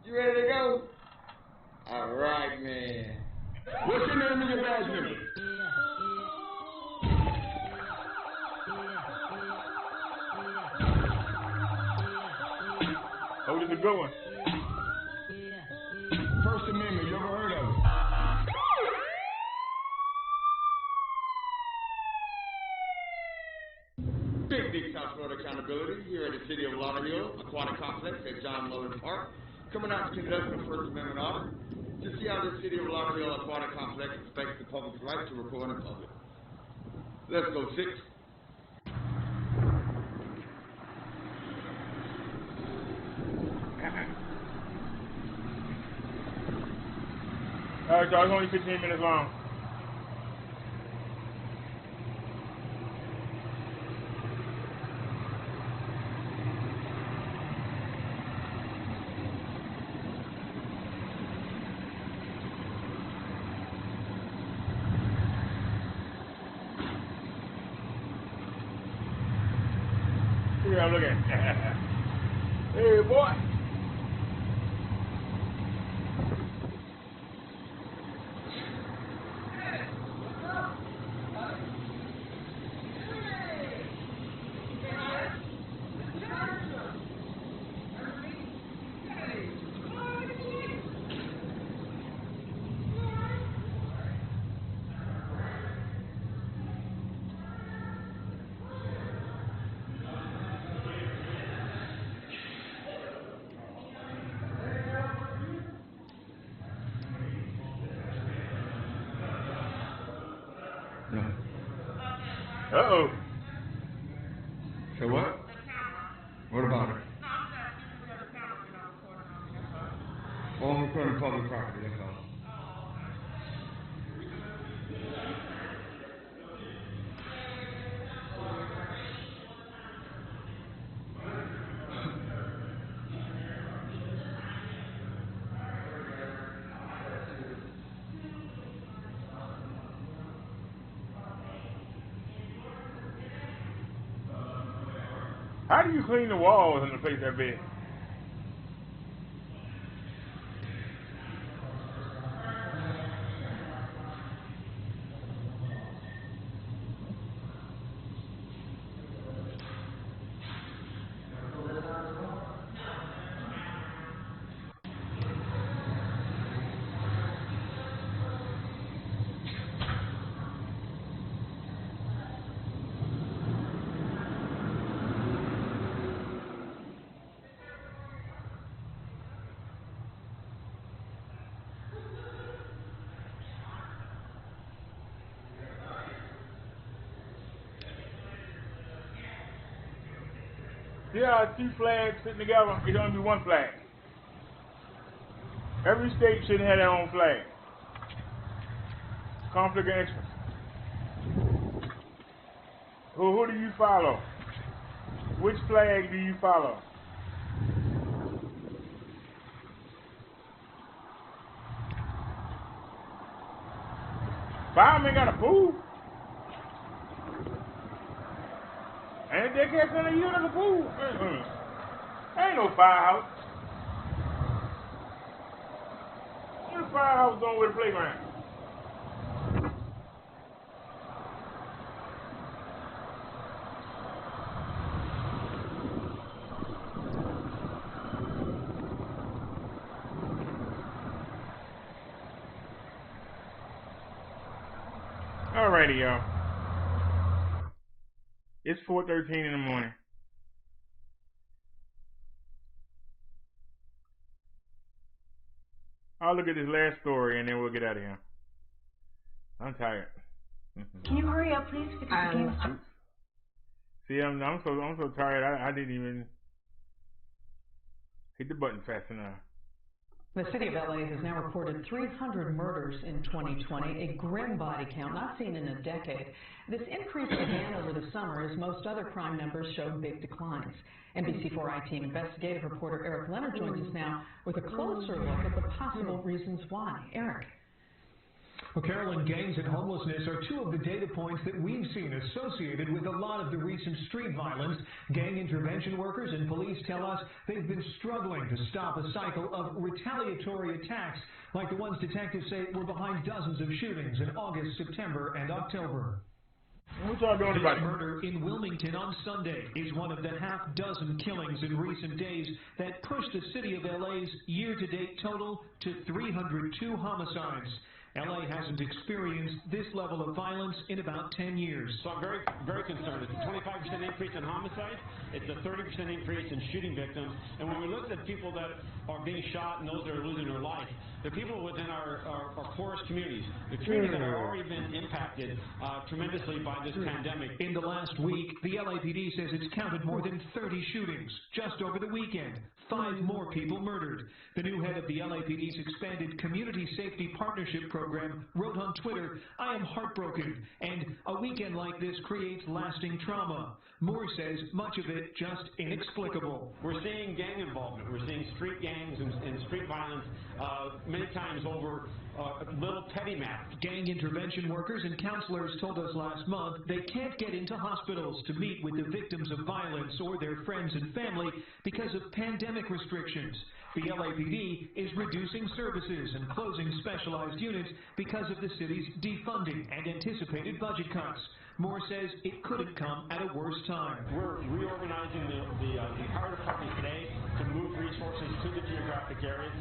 You ready to go? All right, man. What's your name and your badge number? oh, this is a good one. First Amendment, you ever heard of it? Big South Florida accountability here at the City of Lauderhill Aquatic Complex at John Mullins Park, coming out to conduct the First Amendment audit to see how the City of Lauderhill Aquatic Complex respects the public's right to record in public. Let's go, 6. All right, y'all, it's only 15 minutes long. See what I'm looking at. Hey, boy. Uh-oh. So what? What about it? All recording public property, that's all. How do you clean the walls in a place that big? See how 2 flags sitting together? It only be 1 flag. Every state should have their own flag. Conflict of interest. Who do you follow? Which flag do you follow? Fireman got a pool? And they can't send a unit to the pool. Ain't no firehouse. What a firehouse doing with a playground? Alrighty, y'all. It's 4:13 in the morning. I'll look at this last story and then we'll get out of here. I'm tired. Can you hurry up, please? See, I'm so tired. I didn't even hit the button fast enough. The city of LA has now reported 300 murders in 2020, a grim body count not seen in a decade. This increase began over the summer as most other crime numbers showed big declines. NBC4i team investigative reporter Eric Leonard joins us now with a closer look at the possible reasons why. Eric. Well, Carolyn, gangs and homelessness are 2 of the data points that we've seen associated with a lot of the recent street violence. Gang intervention workers and police tell us they've been struggling to stop a cycle of retaliatory attacks like the ones detectives say were behind dozens of shootings in August, September, and October. What y'all doing about it? This murder in Wilmington on Sunday is one of the half-dozen killings in recent days that pushed the city of LA's year-to-date total to 302 homicides. LA hasn't experienced this level of violence in about 10 years. So I'm very concerned. It's a 25% increase in homicide. It's a 30% increase in shooting victims. And when we look at people that are being shot and those that are losing their life, the people within our poorest communities, the communities that have already been impacted tremendously by this pandemic. In the last week, the LAPD says it's counted more than 30 shootings just over the weekend. 5 more people murdered. The new head of the LAPD's expanded Community Safety Partnership Program wrote on Twitter, "I am heartbroken, and a weekend like this creates lasting trauma." Moore says much of it just inexplicable. We're seeing gang involvement. We're seeing street gangs and street violence many times over little petty matters. Gang intervention workers and counselors told us last month they can't get into hospitals to meet with the victims of violence or their friends and family because of pandemic restrictions. The LAPD is reducing services and closing specialized units because of the city's defunding and anticipated budget cuts. Moore says it couldn't come at a worse time. We're reorganizing the entire department today to move resources to the geographic areas.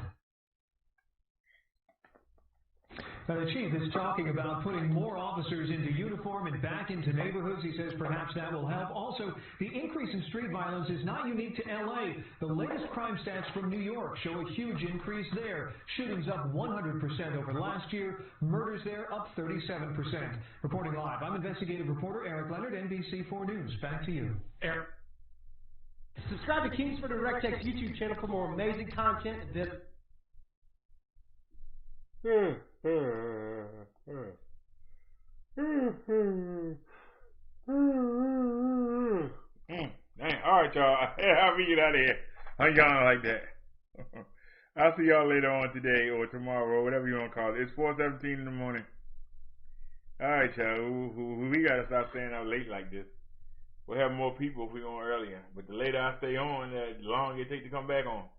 Now, the chief is talking about putting more officers into uniform and back into neighborhoods. He says perhaps that will help. Also, the increase in street violence is not unique to L.A. The latest crime stats from New York show a huge increase there. Shootings up 100% over last year. Murders there up 37%. Reporting live, I'm investigative reporter Eric Leonard, NBC4 News. Back to you. Eric. Subscribe to Kingsford and Rectex YouTube channel for more amazing content and this. Alright, y'all. I'll be get out of here. I'm yawning like that. I'll see y'all later on today or tomorrow, whatever you want to call it. It's 4:17 in the morning. Alright, y'all. We gotta stop staying out late like this. We'll have more people if we go on earlier. But the later I stay on, the longer it takes to come back on.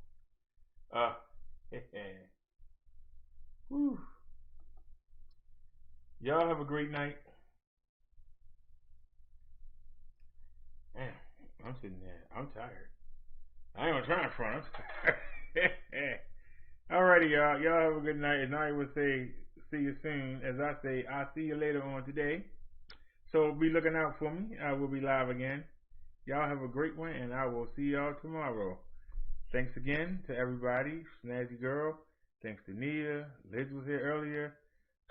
Whew. Y'all have a great night. Damn, I'm sitting there. I'm tired. I ain't gonna try in front. I'm tired. Alrighty, y'all. Y'all have a good night. And I would say, see you soon. As I say, I'll see you later on today. So be looking out for me. I will be live again. Y'all have a great one, and I will see y'all tomorrow. Thanks again to everybody. Snazzy Girl. Thanks to Nia. Liz was here earlier.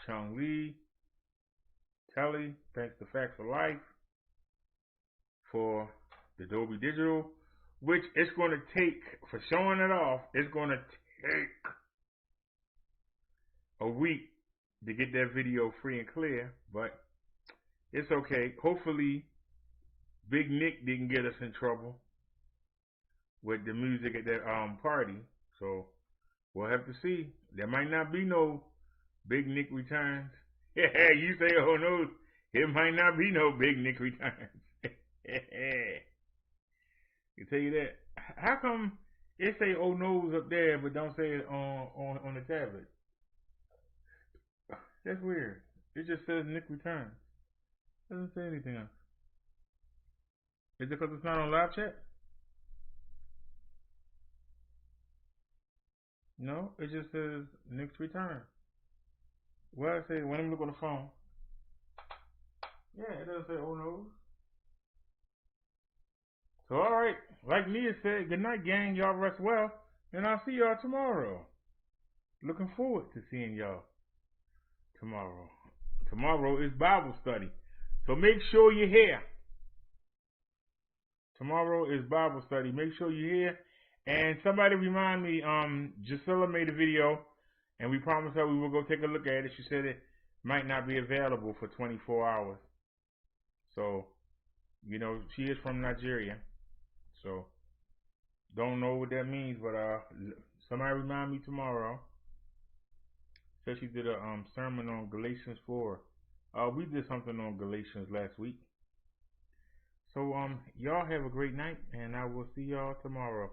Chung Lee. Kelly. Thanks to Facts for Life for the Dolby Digital, which it's going to take, for showing it off, it's going to take a week to get that video free and clear, but it's okay. Hopefully, Big Nick didn't get us in trouble with the music at that party, so we'll have to see. There might not be no Big Nick returns. Yeah, you say, oh no, it might not be no Big Nick returns. I tell you that. How come it say oh no's up there but don't say it on the tablet? That's weird. It just says Nick returns. It doesn't say anything else. Is it because it's not on live chat? No, it just says Nick's return. Well, I say when I look on the phone. Yeah, it doesn't say oh no. So alright, like Nia said, good night gang, y'all rest well, and I'll see y'all tomorrow. Looking forward to seeing y'all tomorrow. Tomorrow is Bible study, so make sure you're here. Tomorrow is Bible study, make sure you're here. And somebody remind me, Gisela made a video, and we promised her we will go take a look at it. She said it might not be available for 24 hours. So, you know, she is from Nigeria. So, don't know what that means, but somebody remind me tomorrow. Said she did a sermon on Galatians 4. We did something on Galatians last week. So, y'all have a great night, and I will see y'all tomorrow.